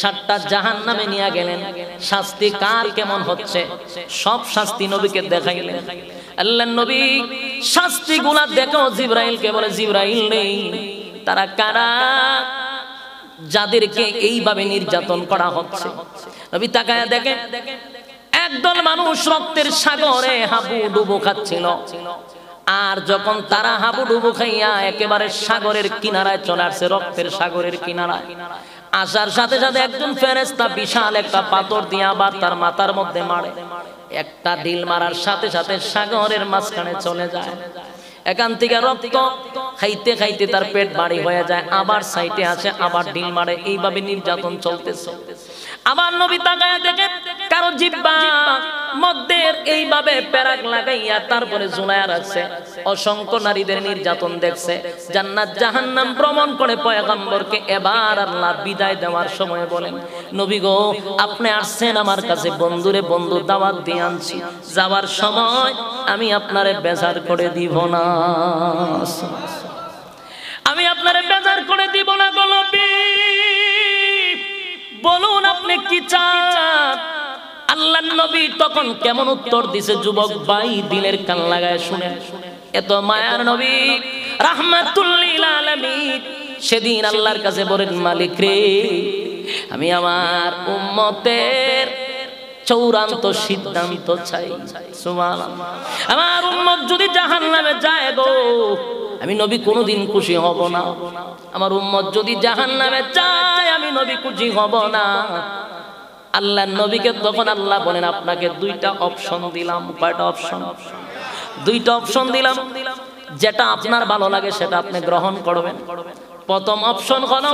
7টা জাহান্নামে নিয়ে গেলেন, শাস্তি কার কেমন হচ্ছে সব শাস্তি নবীকে দেখাইলেন। আল্লাহর নবী শাস্তিগুলা দেখো জিবরাইলকে বলে, জিবরাইল নেই, তারা কারা যাদেরকে এইভাবে নির্যাতন করা হচ্ছে? নবী তাকায়া দেখে একদল মানুষ রক্তের সাগরে হাবুডুবু খাচ্ছিল। আর যখন তারা হাবুডুবু খাইয়া একেবারে সাগরের কিনারায় চলে আসছে, রক্তের সাগরের কিনারায় আসার সাথে সাথে একজন ফেরেশতা বিশাল একটা পাথর দিয়ে আবার তার মাথার মধ্যে মারে। একটা ঢিল মারার সাথে সাথে সাগরের মাঝখানে চলে যায়। এখান থেকে রক্ত খাইতে খাইতে তার পেট ভারী হয়ে যায়, আবার সাইটে আসে, আবার ঢিল মারে। এইভাবে নির্যাতন চলতেছে। আবার নবী তাকায়া দেখে কারো জিহ্বা মধ্যে এইভাবে পেরাক লাগাইয়া তারপরে ঝুলাইয়া রাখছে। অসংখ্য নারীদের নির্যাতন দেখছে। জান্নাত জাহান্নাম ভ্রমণ করে পয়গম্বরকে এবার আল্লাহ বিদায় দেওয়ার সময় বলেন, নবী গো, আপনি আসছেন আমার কাছে, বন্ধুরে বন্ধু দাওয়াত দিয়ে আনছি, যাওয়ার সময় আমি আপনারে বেজার করে দিব না, আমি আপনারে বেজার করে দিব না। গো নবী, বলুন আপনি কি চান? আল্লাহর নবী তখন কেমন উত্তর দিছে, যুবক ভাই দিলের কান লাগায় শুনেন। এত মায়ার নবী রাহমাতুল লিল আলামিন সেদিন আল্লাহর কাছে বলেন, মালিক রে, আমি আমার উম্মতের চূড়ান্ত সিদ্ধান্ত চাই। সুবহানাল্লাহ। আমার উম্মত যদি জাহান্নামে যায় গো, আমি নবী কোনোদিন খুশি হব না। আমার উম্মত যদি জাহান্নামে যায়, আমি নবী খুশি হব না। আল্লাহর নবীকে তখন আল্লাহ বলেন, আপনাকে 2টা অপশন দিলাম। কয়টা অপশন? 2টা অপশন দিলাম। যেটা আপনার ভালো লাগে সেটা আপনি গ্রহণ করবেন। প্রথম অপশন হলো,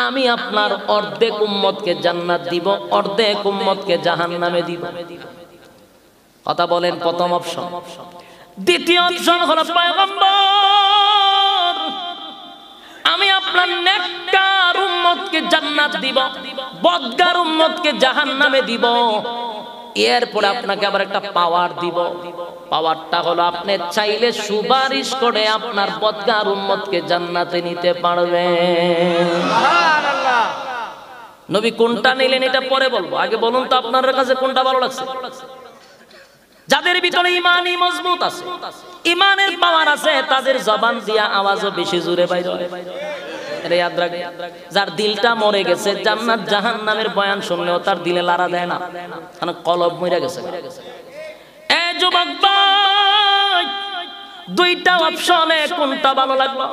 আমি আপনার অর্ধেক উম্মতকে জান্নাত দিব, অর্ধেক উম্মতকে জাহান্নামে দিব। কথা বলেন, প্রথম অপশন। দ্বিতীয় অপশন হলো, পয়গম্বর, আমি আপনার নেককার উম্মতকে জান্নাত দিব, বদকার উম্মতকে জাহান্নামে দিব। এরপরে আপনাকে আবার একটা পাওয়ার দিব। পাওয়ারটা হলো, আপনি চাইলে সুপারিশ করে আপনার বদকার উম্মতকে জান্নাতে নিতে পারবেন। সুবহানাল্লাহ। নবী কোনটা নিলেন এটা পরে বলবো, আগে বলুন তো আপনার কাছে কোনটা ভালো লাগছে? যাদের ভিতরে ইমানই মজবুত আছে, ইমানের পাওয়ার আছে, তাদের জবান দিয়া আওয়াজও বেশি জোরে বাইরে হয়। এটা ইয়াদ রাখবেন। যার দিলটা মরে গেছে, জান্নাত জাহান্নামের বয়ান শুনলেও তার দিলে লাড়া দেয় না, কারণ কলব মরে গেছে। এই যুবক ভাই, 2টা অপশনে কোনটা ভালো লাগলো?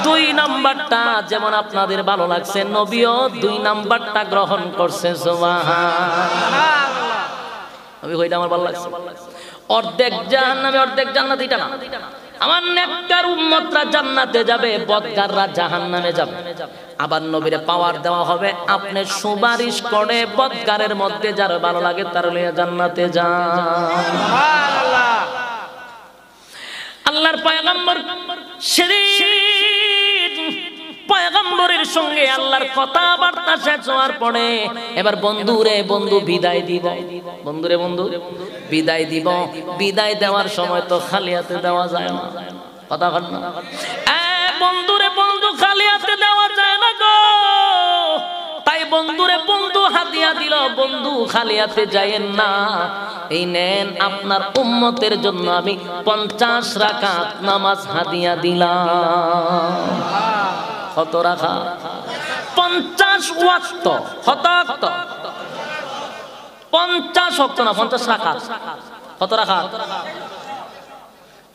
2 নাম্বারটা যেমন আপনাদের ভালো লাগছে, নবীও 2 নাম্বারটা গ্রহণ করছে। সুবহানাল্লাহ। নবী কইটা আমার ভালো লাগছে। অর্ধেক জাহান্নামে অর্ধেক জান্নাত, এটা না। আমার নেককার উম্মতরা জান্নাতে যাবে, বদকাররা জাহান্নামে যাবে। আবার নবীরে পাওয়ার দেওয়া হবে, আপনি সুপারিশ করে বদকারের মধ্যে যার ভালো লাগে তার লইয়া জান্নাতে যান। সুবহানাল্লাহ। আল্লাহর পয়গম্বর সেদিন পয়গম্বরের সঙ্গে আল্লাহর কথাবার্তা শেষ হওয়ার পরে এবার বন্ধুরে বন্ধু বিদায় দিব। বন্ধুরে বন্ধু বিদায় দিব। বিদায় দেওয়ার সময় তো খালি হাতে দেওয়া যায় না, কথা বল না। বন্ধুরে বন্ধু খালি হাতে দেওয়া যায় না গো, তাই বন্ধুরে বন্ধু হাদিয়া দিল, বন্ধু খালি হাতে যায়েন না। এই নেন আপনার উম্মতের জন্য আমি 50 রাকাত নামাজ হাদিয়া দিলাম। কত রাকাত? 50 ওয়াক্ত। কত ওয়াক্ত? 50 ওয়াক্ত না, 50 রাকাত। কত রাকাত?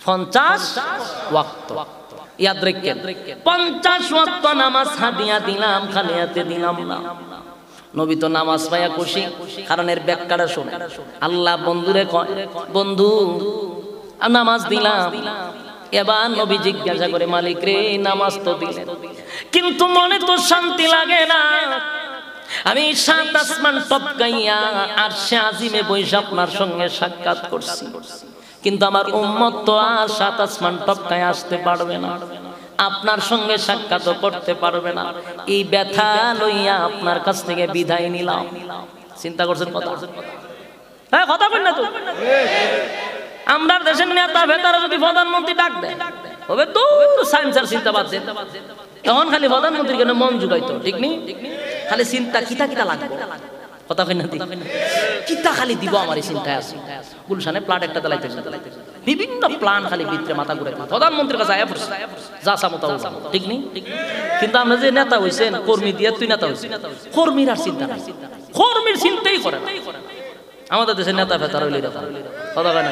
50 ওয়াক্ত। ইয়াদ রাখেন, 50 ওয়াক্ত নামাজ হাদিয়া দিলাম, খালি হাতে দিলাম না। নবী তো নামাজ পায়া খুশি, কারণ এর ব্যাখ্যাটা শুনে। আল্লাহ বন্ধুরে কয়, বন্ধু নামাজ দিলাম। এবার নবী জিজ্ঞাসা করে, মালিক রে নামাজ তো দিলেন, কিন্তু মনে তো শান্তি লাগে না। আমি 7 আসমান টপকাইয়া আরশে আজিমে বসে আপনার সঙ্গে সাক্ষাৎ করছি, কিন্তু আমার উম্মত তো আর 7 আসমান টপকায় আসতে পারবে না, আপনার সঙ্গে সাক্ষাৎ করতে পারবে না। এই ব্যথা লইয়া আপনার কাছ থেকে বিদায় নিলাম। চিন্তা করছেন কথা? হ্যাঁ, কথা বলেন না তো। আমরা দেশের নেতা ভেতারা যদি প্রধানমন্ত্রী ডাক দেয়, হবে তো সায়েন্সের চিন্তা বাদ দেন। তখন খালি প্রধানমন্ত্রীর কেন মন জুগাইতো, ঠিক নেই? খালি চিন্তা কিতা কিতা লাগবে, কথা কই না? কিতা খালি দিব আমার এই চিন্তায় আছে। গুলশানে প্লাট একটা চালাইতে, বিভিন্ন প্ল্যান খালি ভিতরে মাথা ঘুরে প্রধানমন্ত্রীর কাছে আয়া পড়ছে, যা সামতা ঠিক নেই? কিন্তু আমরা যে নেতা হইছেন, কর্মী দিয়ে তুই নেতা হইছিস, কর্মীর আর চিন্তা নাই, কর্মীর চিন্তাই করে না। আমাদের দেশের নেতা ফেতার হইলে কথা কয় না,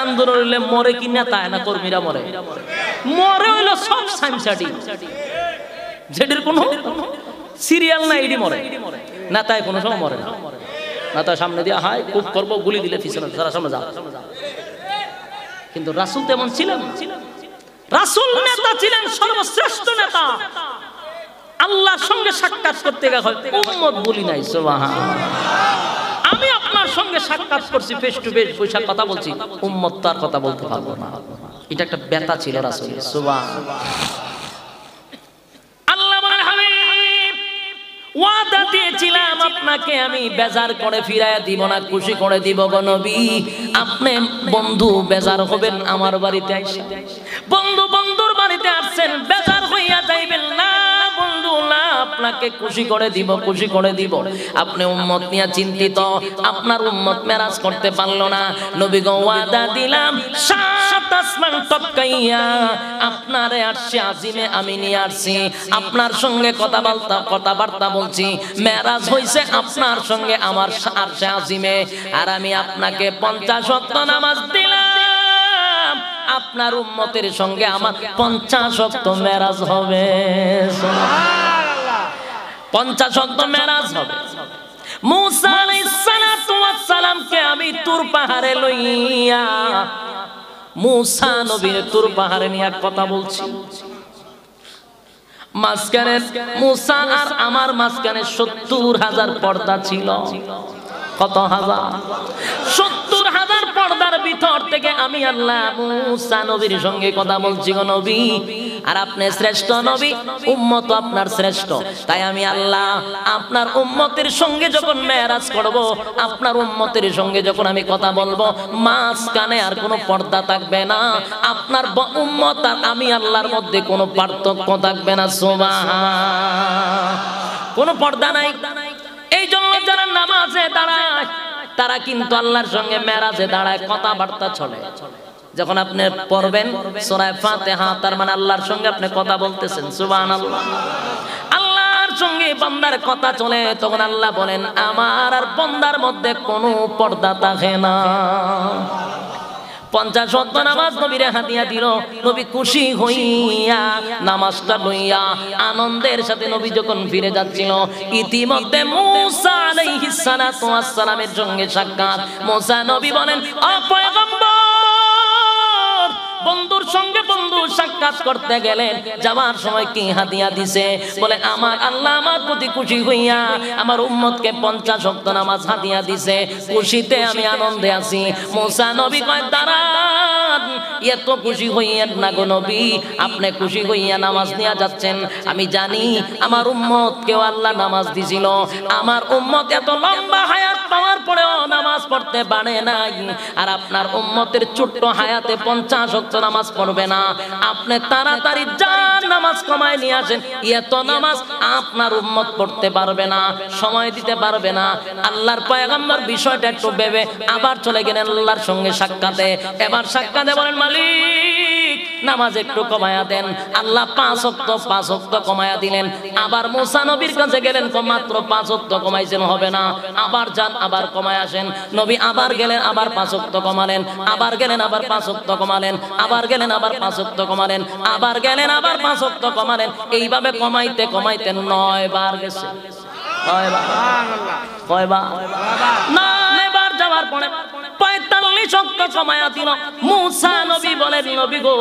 আন্দোলন হইলে মরে কি নেতা না কর্মীরা মরে? মরে হইল সব সাইমসাডি, যেটির কোনো সিরিয়াল নাই, এডি মরে। নেতায় কোনো সময় মরে না। নেতা সামনে দিয়ে হাই খুব করবো, গুলি দিলে পিছনে সারা সামনে যাও। কিন্তু রাসূল তেমন ছিলেন না। রাসূল নেতা ছিলেন, সর্বশ্রেষ্ঠ নেতা। আল্লাহর সঙ্গে সাক্ষাৎ করতে গেলে উম্মত বলি নাই। সুবহানাল্লাহ। আমি আপনার সঙ্গে সাক্ষাৎ করছি, ফেস টু ফেস বসে কথা বলছি, উম্মত তার কথা বলতে পারবো না। এটা একটা ব্যথা ছিল রাসূলের। সুবহানাল্লাহ। আল্লাহ বলেন, হাবিব ওয়াদা দিয়েছিলাম আপনাকে আমি বেজার করে ফিরাইয়া দিব না, খুশি করে দিব গো নবী। আপনি বন্ধু বেজার হবেন আমার বাড়িতে আইসা, বন্ধু বন্ধুর বাড়িতে আসছেন, বেজার হইয়া যাইবেন না বন্ধু, না আপনাকে খুশি করে দিব, খুশি করে দিব। আপনি উম্মত নিয়ে চিন্তিত, আপনার উম্মত মেরাজ করতে পারলো না। নবী গো ওয়াদা দিলাম 7 আসমান টপকাইয়া আপনারে আরশে আজিমে আমি নিয়ে আসছি, আপনার সঙ্গে কথাবার্তা বলছি। মেরাজ হইছে আপনার সঙ্গে আমার আরশে আজিমে, আর আমি আপনাকে 50 ওয়াক্ত নামাজ দিলাম, আপনার উম্মতের সঙ্গে আমার 50 ওয়াক্ত মেরাজ হবে। সুবহানাল্লাহ। 50 ওয়াক্ত মেরাজ হবে। মুসা আলাইহিস সালাতু ওয়াস সালামকে আমি তুর পাহাড়ে লইয়া, মুসা নবীর তুর পাহাড়ে নিয়ে কথা বলছি। মাঝখানে মুসা আর আমার মাঝখানে 70,000 পর্দা ছিল। কত হাজার? 70,000 পর্দার ভিতর থেকে আমি আল্লাহ মুসা নবীর সঙ্গে কথা বলছি গো নবী, আর আপনি শ্রেষ্ঠ নবী, উম্মত আপনার শ্রেষ্ঠ। তাই আমি আল্লাহ আপনার উম্মতের সঙ্গে যখন মেরাজ করব, আপনার উম্মতের সঙ্গে যখন আমি কথা বলবো, মাঝখানে আর কোনো পর্দা থাকবে না। আপনার উম্মত আর আমি আল্লাহর মধ্যে কোনো পার্থক্য থাকবে না। সুবহান, কোনো পর্দা নাই। এই জন্য যারা নামাজে দাঁড়ায় তারা কিন্তু আল্লাহর সঙ্গে মেরাজে দাঁড়ায়, কথাবার্তা চলে। যখন আপনি পড়বেন সূরা ফাতিহা, তার মানে আল্লাহর সঙ্গে আপনি কথা বলতেছেন। সুবহানাল্লাহ। আল্লাহর সঙ্গে বান্দার কথা চলে, তখন আল্লাহ বলেন আমার আর বান্দার মধ্যে কোনো পর্দা থাকে না। 50 ওয়াক্ত নামাজ নবীরে হাদিয়া দিল। নবী খুশি হইয়া নামাজটা লইয়া আনন্দের সাথে নবী যখন ফিরে যাচ্ছিল, ইতিমধ্যে মুসা আলাইহিস সালাতু ওয়াস সালামের সঙ্গে সাক্ষাৎ। মুসা নবী বলেন, ও পয়গম্বর, বন্ধুর সঙ্গে বন্ধু সাক্ষাৎ করতে গেলেন, যাওয়ার সময় কি হাদিয়া দিছে? বলে আমার আল্লাহ আমার প্রতি খুশি হইয়া আমার উম্মতকে 50 ওয়াক্ত নামাজ হাদিয়া দিছে, খুশিতে আমি আনন্দে আছি। মুসা নবী কয়, দাঁড়ান, এত খুশি হইয়েন না গো নবী, আপনি খুশি হইয়া নামাজ নিয়ে যাচ্ছেন। আমি জানি আমার উম্মতকেও আল্লাহ নামাজ দিছিল, আমার উম্মত এত লম্বা হায়াত পাওয়ার পরেও নামাজ পড়তে পারে নাই, আর আপনার উম্মতের ছোট্ট হায়াতে 50 ওয়াক্ত নামাজ পড়বে না। আপনি তাড়াতাড়ি যান নামাজ কমায় নিয়ে আসেন। এত নামাজ আপনার উম্মত পড়তে পারবে না, সময় দিতে পারবে না। আল্লাহর পয়গম্বর বিষয়টা একটু ভেবে আবার চলে গেলেন আল্লাহর সঙ্গে সাক্ষাতে। এবার সাক্ষাতে বলেন, মালিক নামাজ একটু কমায়া দেন। আল্লাহ 5 ওয়াক্ত কমায়া দিলেন। আবার মুসা নবীর কাছে গেলেন, মাত্র 5 ওয়াক্ত কমাইছেন, হবে না, আবার যান, আবার কমায় আসেন। নবী আবার গেলেন, আবার 5 ওয়াক্ত কমালেন, আবার গেলেন, আবার 5 ওয়াক্ত কমালেন, আবার গেলেন, আবার 5 ওয়াক্ত কমালেন, আবার গেলেন, আবার 5 ওয়াক্ত কমালেন। এইভাবে কমাইতে কমাইতে 9 বার গেছে। কয়বার? 9 বার যাওয়ার পরে 45 ওয়াক্ত কমায়া দিল। মুসা নবী বলেন, নবী গো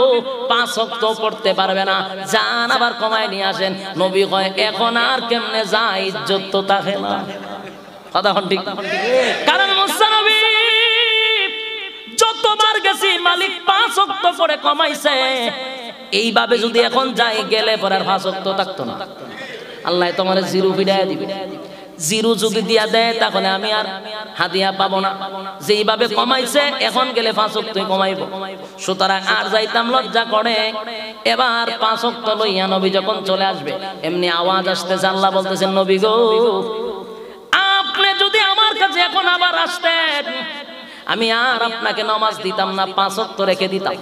5 ওয়াক্ত পড়তে পারবে না, যান আবার কমায় নিয়ে আসেন। নবী কয়, এখন আর কেমনে যায়, ইজ্জত তো থাকে না। কথা ঠিক, কারণ মুসা নবী যতবার গেছি মালিক 5 ওয়াক্ত করে কমাইছে। এইভাবে যদি এখন যাই, গেলে পরে আর 5 ওয়াক্ত থাকতো না। আল্লাহ তোমার জিরো ফিরাইয়া দিবে। জিরো যদি দিয়া দেয় তাহলে আমি আর হাদিয়া পাবো না। যেইভাবে কমাইছে এখন গেলে 5 ওয়াক্ত কমাইব। সুতরাং আর যাইতাম লজ্জা করে। এবার 5 ওয়াক্ত লইয়া নবী যখন চলে আসবে, এমনি আওয়াজ আসতেছে, আল্লাহ বলতেছেন, নবী গো আপনি যদি আমার কাছে এখন আবার আসতেন, আমি আর আপনাকে নামাজ দিতাম না, 5 ওয়াক্ত রেখে দিতাম।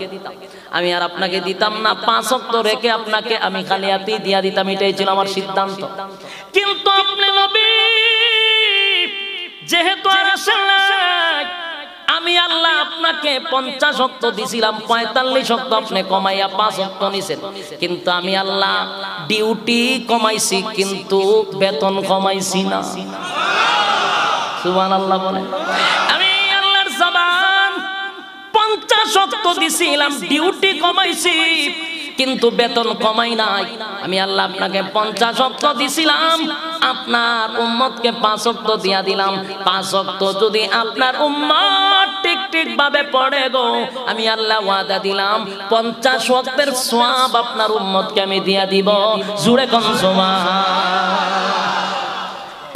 আমি আর আপনাকে দিতাম না, 5 ওয়াক্ত রেখে আপনাকে আমি খালি হাতেই দিয়া দিতাম। এটাই ছিল আমার সিদ্ধান্ত। কিন্তু আপনি নবী যেহেতু আর আসেন না, আমি আল্লাহ আপনাকে 50 ওয়াক্ত দিছিলাম, 45 ওয়াক্ত আপনি কমাইয়া 5 ওয়াক্ত নিছেন। কিন্তু আমি আল্লাহ ডিউটি কমাইছি, কিন্তু বেতন কমাইছি না। সুবহানাল্লাহ বলেন। আমি আল্লাহর জবান 50 ওয়াক্ত দিছিলাম, ডিউটি কমাইছি, কিন্তু বেতন কমাই নাই। আমি আল্লাহ আপনাকে 50 ওয়াক্ত দিছিলাম, আপনার উম্মতকে 5 ওয়াক্ত দিয়া দিলাম। 5 ওয়াক্ত যদি আপনার উম্মত ঠিক ভাবে পড়ে গো, আমি আল্লাহ ওয়াদা দিলাম 50 ওয়াক্তের সওয়াব আপনার উম্মতকে আমি দিয়া দিব। জোরে কোন সুবহান।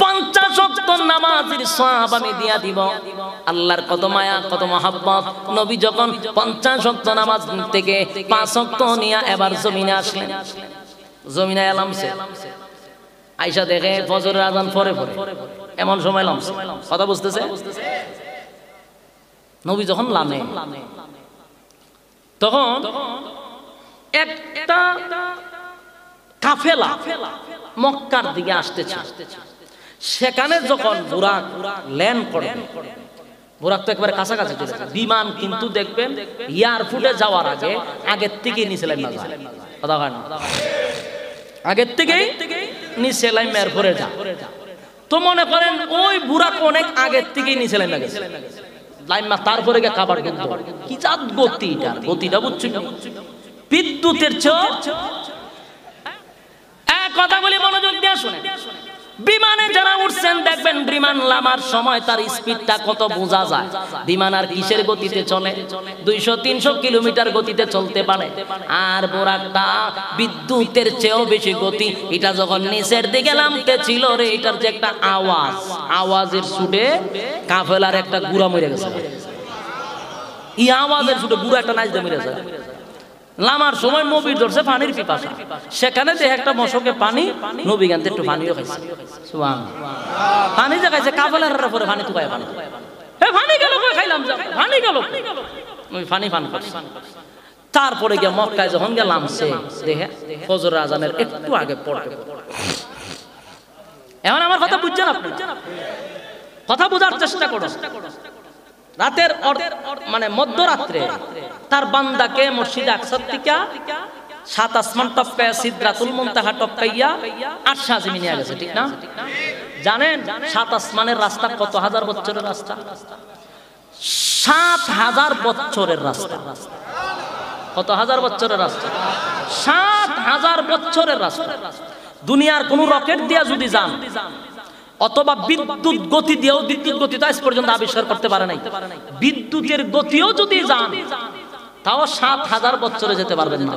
50 ওয়াক্ত নামাজের সওয়াব আমি দিয়া দিব। আল্লাহর কত মায়া, কত মহব্বত। নবী যখন 50 ওয়াক্ত নামাজ থেকে 5 ওয়াক্ত নিয়ে এবার জমিনে আসলেন, জমিনে এলামছে, আয়েশা দেখে ফজরের আযান পরে পরে এমন সময় লামছে। কথা বুঝতেছে? নবী যখন লামে, তখন একটা কাফেলা মক্কার দিকে আসতেছে। সেখানে যখন বুরাক ল্যান্ড করে, বুরাক তো একবারে কাছাকাছি চলে যায়। বিমান কিন্তু দেখবেন এয়ারপোর্টে যাওয়ার আগে আগের থেকে নিচে লাইন না যায়। কথা হয় না? আগের থেকেই নিচে লাইন এয়ারপোর্টে যা। তো মনে করেন ওই বুরাক অনেক আগের থেকেই নিচে লাইন লাগে, লাইন মা তারপরে গিয়ে খাবার কিন্তু কি জাত গতিটা, গতিটা বুঝছি বিদ্যুতের চেয়ে। এক কথা বলি, মনোযোগ দিয়ে শুনে। বিমানে যারা উঠছেন দেখবেন বিমান নামার সময় তার স্পিডটা কত বোঝা যায়। বিমান আর কিসের গতিতে চলে? 200-300 কিলোমিটার গতিতে চলতে পারে। আর বোরাকটা বিদ্যুতের চেয়েও বেশি গতি। এটা যখন নিচের দিকে নামতে ছিল রে, এটার যে একটা আওয়াজ, আওয়াজের সুরে কাফেলার একটা গুড়া মরে গেছে। এই আওয়াজের সুরে গুড়া একটা নাচতে মরে গেছে। লামার সময় নবীর ধরছে পানির পিপাসা, সেখানে দেখে একটা মশকে পানি, নবী গানতে একটু পানিও খাইছে। সুবহানাল্লাহ। পানি যে খাইছে, কাফেলার পরে পানি তুকায় পানি, হে পানি গেল কই খাইলাম, পানি গেল, ওই পানি পান করছে। তারপরে গিয়ে মক্কায় যখন গেলাম, সে দেখে ফজরের আযানের একটু আগে পড়বে। এখন আমার কথা বুঝছেন আপনি? কথা বোঝার চেষ্টা করুন। রাতের মানে মধ্যরাত্রে তার বান্দাকে মসজিদ আকসার থেকে 7 আসমান টপকায়া সিদরাতুল মুনতাহা টপকাইয়া আরশ আজিমে নিয়ে গেছে, ঠিক না? জানেন 7 আসমানের রাস্তা কত হাজার বছরের রাস্তা? 7000 বছরের রাস্তা। কত হাজার বছরের রাস্তা? 7000 বছরের রাস্তা। দুনিয়ার কোন রকেট দিয়া যদি যান, অথবা বিদ্যুৎ গতি দিয়েও, বিদ্যুৎ গতি তো আজ পর্যন্ত আবিষ্কার করতে পারে নাই, বিদ্যুতের গতিও যদি যান তাও 7000 বছরে যেতে পারবেন না।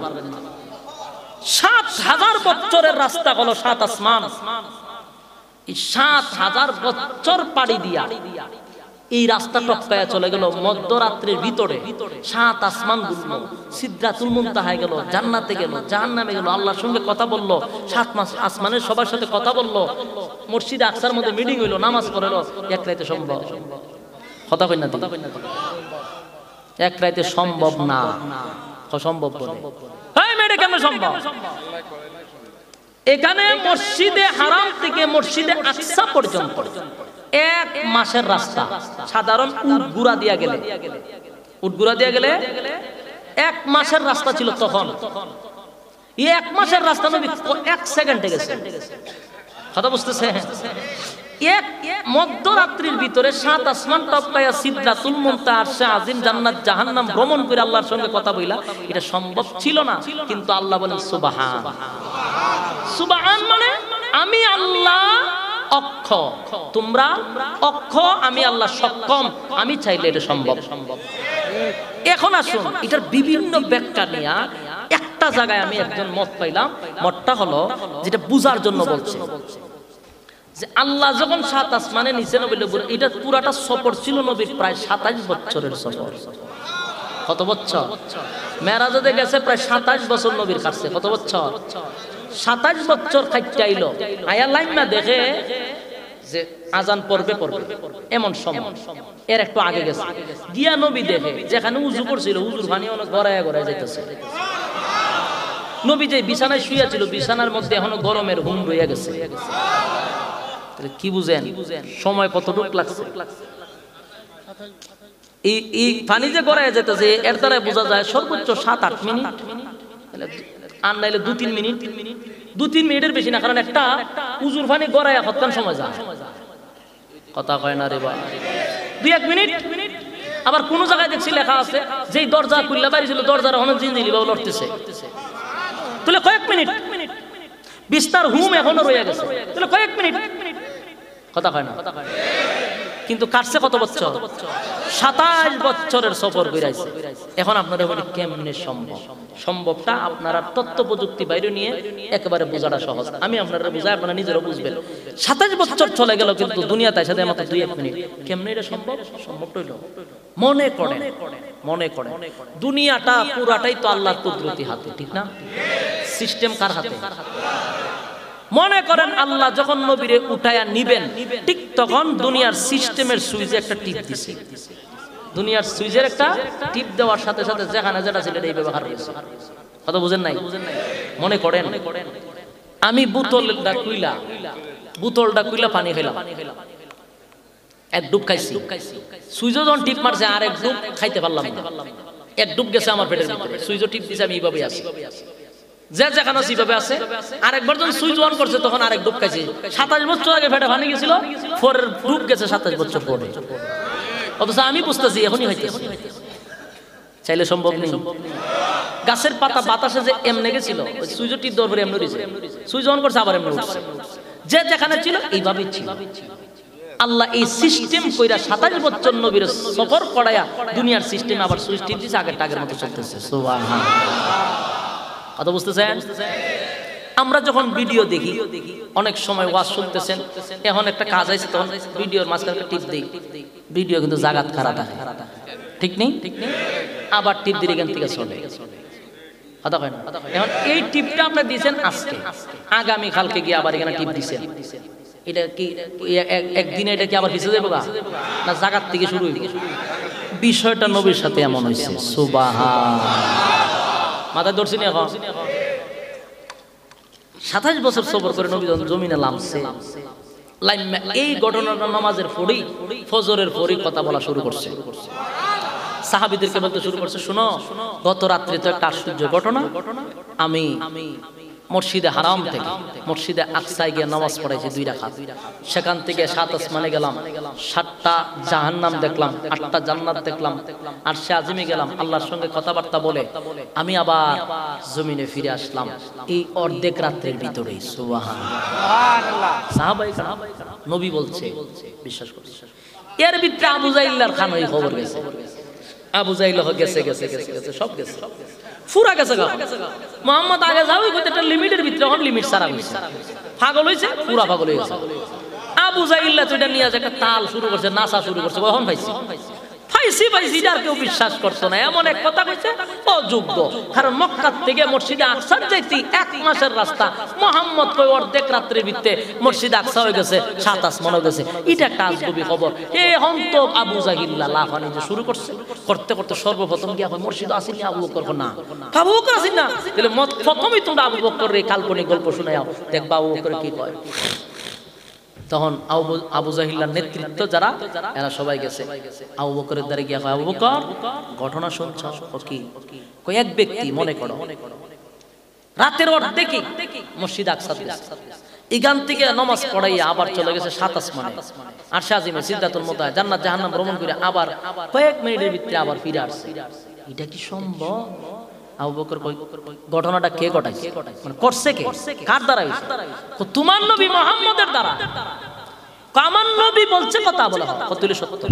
7000 বছরের রাস্তা হলো 7 আসমান। এই 7000 বছর পাড়ি দিয়া এই রাস্তা টপকায়া চলে গেল মধ্যরাত্রির ভিতরে, 7 আসমান ঘুরলো, সিদরাতুল মুনতাহায় গেল, জান্নাতে গেল, জাহান্নামে গেল, আল্লাহর সঙ্গে কথা বললো, 7 আসমানের সবার সাথে কথা বললো, মসজিদে আকসার মধ্যে মিটিং হইলো, নামাজ পড়লো। এক রাইতে সম্ভব? কথা কই না? এক রাইতে সম্ভব না। অসম্ভব বলে এই মেয়েটা কেমন সম্ভব? এখানে মসজিদে হারাম থেকে মসজিদে আকসা পর্যন্ত 1 মাসের রাস্তা। সাধারণ উট গুড়া দিয়া গেলে 1 মাসের রাস্তা ছিল তখন। এই 1 মাসের রাস্তা নবী 1 সেকেন্ডে গেছে। কথা বুঝতেছে? এক মধ্যরাত্রির ভিতরে 7 আসমান টপকায়া সিদরাতুল মুনতাহা, আরশে আজিম, জান্নাত, জাহান্নাম ভ্রমণ করে আল্লাহর সঙ্গে কথা বইলা, এটা সম্ভব ছিল না। কিন্তু আল্লাহ বলেন সুবহান। সুবহান মানে আমি আল্লাহ অক্ষ, তোমরা অক্ষ, আমি আল্লাহ সক্ষম, আমি চাইলে এটা সম্ভব। এখন আসুন এটার বিভিন্ন ব্যাখ্যা নিয়ে একটা জায়গায় আমি একজন মত পাইলাম। মতটা হলো যেটা বুঝার জন্য বলছে যে আল্লাহ যখন 7 আসমানে নিচে নবীর, এটা পুরাটা সফর ছিল নবীর প্রায় 27 বছরের সফর। কত বছর? মেরাজে গেছে প্রায় 27 বছর নবীর কাছে। কত বছর? 27 বছর খাইতে আইলো। আয়া লাইন না দেখে যে আজান পড়বে এমন সময় এর একটু আগে গেছে, গিয়া নবী দেখে যেখানে উজু করছিল উজুর পানি অনেক গড়ায় যাইতেছে। নবী যে বিছানায় শুয়ে ছিল, বিছানার মধ্যে এখনো গরমের হুম রয়ে গেছে। কি বুঝেন সময় কতটুক লাগছে? এই পানি যে গড়ায় যেতেছে এর দ্বারা বোঝা যায় সর্বোচ্চ 7-8 মিনিট, আর নাইলে 2-3 মিনিট। 2-3 মিনিটের বেশি না, কারণ একটা উজুর পানি গড়ায় কতক্ষণ সময় যায়? কথা কয় না রে বা? 2-1 মিনিট। আবার কোন জায়গায় দেখছি লেখা আছে যেই দরজা খুললা বাইরে ছিল দরজার অনেক জিনজিলি বা লড়তেছে, তাহলে কয়েক মিনিট। বিস্তার হুম এখনো রয়ে গেছে, তাহলে কয়েক মিনিট। কথা কয় না? কিন্তু কাটছে কত বছর? 27 বছরের সফর কইরাইছে। এখন আপনারা বলি কেমনে সম্ভব? সম্ভবটা আপনারা তথ্য প্রযুক্তি বাইরে নিয়ে একেবারে বোঝাটা সহজ। আমি আপনারা বুঝাই, আপনারা নিজেরা বুঝবেন। 27 বছর চলে গেল কিন্তু দুনিয়াতে সাথে মাত্র 2-1 মিনিট। কেমনে এটা সম্ভব? সম্ভব হইল মনে করেন দুনিয়াটা পুরাটাই তো আল্লাহর কুদরতি হাতে, ঠিক না? সিস্টেম কার হাতে? মনে করেন আল্লাহ যখন নবীরে উঠায়া নিবেন, ঠিক তখন দুনিয়ার সিস্টেমের সুইচে একটা টিপ দিছে। দুনিয়ার সুইচের একটা টিপ দেওয়ার সাথে সাথে যেখানে যেটা ছিল এই ব্যবহার হয়েছে। কথা বুঝেন নাই? মনে করেন আমি বোতলটা কুইলা পানি খেলাম, এক ডুব খাইছি, সুইচও যখন টিপ মারছে আর এক ডুব খাইতে পারলাম না, এক ডুব গেছে আমার পেটের ভিতরে। সুইচও টিপ দিছে, আমি এইভাবে আছি, যে যেখানে যেভাবে আছে। আরেকবার যখন সুইচ অন করছে তখন আরেক ডুব খাইছে। 27 বছর আগে পেটে পানি গেছিল, পরের ডুব গেছে 27 বছর পরে। অথচ আমি বুঝতেছি এখনই হইতেছে। চাইলে সম্ভব নেই। গাছের পাতা বাতাসে যে এমনে গেছিল, ওই সুইচ টিপ দেওয়ার পরে এমনে উঠেছে, সুইচ অন করছে আবার এমনে উঠছে, যে যেখানে ছিল এইভাবেই ছিল। আল্লাহ এই সিস্টেম কইরা 27 বছর নবীর সফর করায়া দুনিয়ার সিস্টেম আবার সুইচ টিপ দিছে, আগের টাগের মতো চলতেছে। সুবহানাল্লাহ। কথা বুঝতেছেন? আমরা যখন ভিডিও দেখি, অনেক সময় ওয়াজ শুনতেছেন, এখন একটা কাজ আছে তখন ভিডিওর মাঝখানে টিপ দেই, ভিডিও কিন্তু জাগাত খারাপ থাকে, ঠিক নেই? আবার টিপ দিলে এখান থেকে চলে। কথা হয় না? এখন এই টিপটা আপনি দিয়েছেন আজকে, আগামী কালকে গিয়ে আবার এখানে টিপ দিছেন, এটা কি একদিনে এটা কি আবার পিছিয়ে যাবে না জাগাত থেকে শুরু হইবে? বিষয়টা নবীর সাথে এমন হয়েছে। সুবহানাল্লাহ। মাথায় ধরছি না? এখন 27 বছর সফর করে নবী জমিনে নামছে, এই ঘটনাটা নামাজের পরেই, ফজরের পরেই কথা বলা শুরু করছে। সাহাবীদেরকে বলতে শুরু করছে, শুনো, গত রাত্রে তো একটা আশ্চর্য ঘটনা। আমি মসজিদে হারাম থেকে মসজিদে আকসায় গিয়ে নামাজ পড়াইছি 2 রাকাত। সেখান থেকে 7 আসমানে গেলাম, 7টা জাহান্নাম দেখলাম, 8টা জান্নাত দেখলাম, আরশে আজিমে গেলাম, আল্লাহর সঙ্গে কথাবার্তা বলে আমি আবার জমিনে ফিরে আসলাম এই অর্ধেক রাত্রের ভিতরেই। সুবহানাল্লাহ। সাহাবায়ে কেরাম, নবী বলছে, বিশ্বাস করছে। এর ভিতরে আবু জাইল্লার খান ওই খবর গেছে, আবু জাইল গেছে গেছে গেছে গেছে সব গেছে, পুরা গেছে। মোহাম্মদ আগে যাও, একটা লিমিটের ভিতরে, এখন লিমিট সারা হইছে, পাগল হইছে, পুরা পাগল হয়ে গেছে। আবু জাহিল্লা তো এটা নিয়ে একটা তাল শুরু করছে, নাচা শুরু করছে। কখন পাইছি পাইছি যার কেউ বিশ্বাস করতো না, এমন এক কথা কইছে অযোগ্য। কারণ মক্কা থেকে মসজিদে আকসার যাইতে 1 মাসের রাস্তা, মোহাম্মদ কই অর্ধেক রাত্রির ভিতরে মসজিদে আকসা হয়ে গেছে, 7 আসমান হয়ে গেছে। এটা একটা আজগবি খবর। হন্ত আবু জাহিল্লা লাফানি যে শুরু করছে, করতে করতে সর্বপ্রথম গিয়া কয় মসজিদ আসেনি আবু বকর। না আবু বকর আসেন না, তাহলে প্রথমেই তোমরা আবু বকরের এই কাল্পনিক গল্প শুনাও, দেখবা আবু বকর কি কয়। তখন আবু জাহিল্লার নেতৃত্ব যারা, এরা সবাই গেছে আবু বকরের দ্বারে গিয়া কয়, আবু বকর ঘটনা শুনছ? কি কয়, এক ব্যক্তি মনে করো রাতের অর্ধেকে মসজিদ আকসা এখান থেকে নামাজ পড়াইয়া আবার চলে গেছে 7 আসমানে, আরশে আজিমে সিদরাতুল মুনতাহা, জান্নাত জাহান্নাম ভ্রমণ করে আবার কয়েক মিনিটের ভিতরে আবার ফিরে আসছে। এটা কি সম্ভব? আবু বকর কই, ঘটনাটা কে ঘটাইছে, মানে করছে কে, কার দ্বারা হইছে? তোমার নবী মুহাম্মদের দ্বারা। আমার নবী বলছে কথা বলা হয়, কতলে সত্য।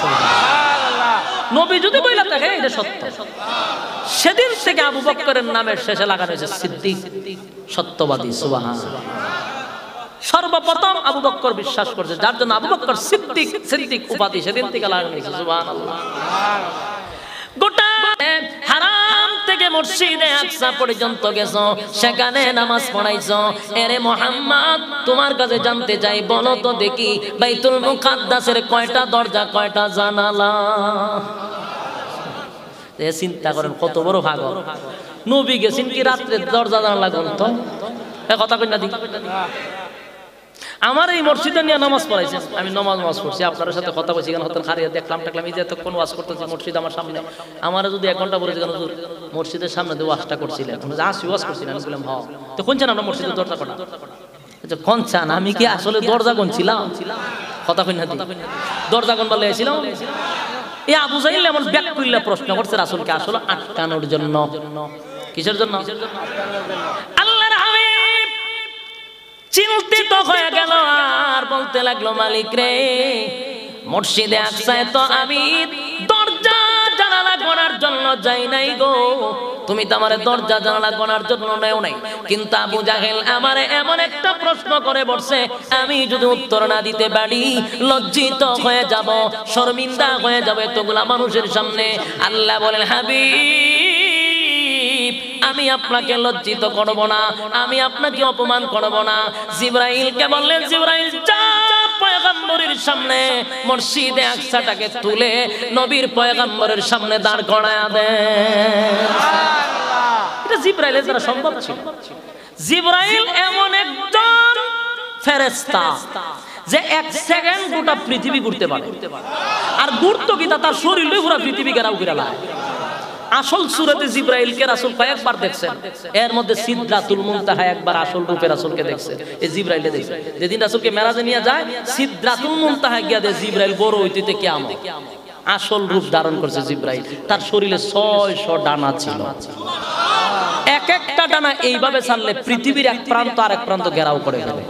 সুবহানাল্লাহ, নবী যদি বইলা থাকে এটা সত্য। সেদিন থেকে আবু বকরের নামের শেষে লাগানো হয়েছে সিদ্দিক, সত্যবাদী। সুবহানাল্লাহ। সর্বপ্রথম আবু বকর বিশ্বাস করছে, যার জন্য আবু বকর সিদ্দিক উপাধি সেদিন থেকে লাগানো হয়েছে। সুবহানাল্লাহ। গোটা হারাম থেকে মসজিদে আকসা পর্যন্ত গেছো, সেখানে নামাজ পড়াইছো। এরে মুহাম্মদ, তোমার কাছে জানতে চাই, বলো তো দেখি বাইতুল মুকাদ্দাসের কয়টা দরজা, কয়টা জানালা? চিন্তা করেন কত বড় ভাগ। নবী গেছেন কি রাত্রে দরজা জানালা গুনতো? কথা কই না দি। আমার এই মসজিদে নিয়ে নামাজ পড়াইছেন, আমি নামাজ পড়ছি, আপনার সাথে কথা বলছি, কেন হতেন খারিয়া দেখলাম টাকলাম, এই যে এতক্ষণ ওয়াজ করতেছি মসজিদ আমার সামনে, আমার যদি 1 ঘন্টা পরে কেন মসজিদের সামনে দিয়ে ওয়াজটা করছিলেন, আসি ওয়াজ করছিলেন, আমি বললাম হ্যাঁ। তো কোন চান আমরা মসজিদের দরজা কটা? কোন চান? আমি কি আসলে দরজা গুনছিলাম? কথা কই না দি। দরজা গুনবার লেগেছিলাম। এই আবু জাহিল এমন ব্যাক কইলা প্রশ্ন করছে রাসূলকে আসলে আটকানোর জন্য। কিসের জন্য? আল্লাহর হাবিব চিন্তিত হয়ে গেল আর বলতে লাগলো, মালিক রে, মসজিদে আকসায় তো আমি দরজা জানালা গোনার জন্য যাই নাই গো, তুমি তো আমারে দরজা জানালা গোনার জন্য নেও নাই। কিন্তু আবু জাহেল আমারে এমন একটা প্রশ্ন করে বসছে, আমি যদি উত্তর না দিতে পারি লজ্জিত হয়ে যাব, শর্মিন্দা হয়ে যাবে এতগুলা মানুষের সামনে। আল্লাহ বলেন, হাবিব, আমি আপনাকে লজ্জিত করব না, আমি আপনাকে অপমান করব না। জিবরাইলকে বললেন, জিবরাইল যা পয়গম্বরের সামনে মসজিদে আকসাটাকে তুলে নবীর পয়গম্বরের সামনে দাঁড় করায়া দেন। এটা জিবরাইলের দ্বারা সম্ভব ছিল। জিবরাইল এমন একজন ফেরেশতা যে 1 সেকেন্ড গোটা পৃথিবী ঘুরতে পারে, আর ঘুরতো কি তার শরীরে পুরো পৃথিবী ঘেরাও করে লায়। আসল সূরাতে জিবরাইলকে রাসূল কয়েকবার দেখছেন, এর মধ্যে সিদরাতুল মুনতাহা একবার আসল রূপে রাসূলকে দেখছে, এই জিবরাইলে দেখছে। যেদিন রাসূলকে মেরাজে নিয়ে যায়, সিদরাতুল মুনতাহা গিয়া দে জিবরাইল বড় হইতে কিয়ামত আসল রূপ ধারণ করছে জিবরাইল। তার শরীরে 600 ডানা ছিল। এক একটা ডানা এইভাবে ছাড়লে পৃথিবীর এক প্রান্ত আর এক প্রান্ত ঘেরাও করে ফেলে।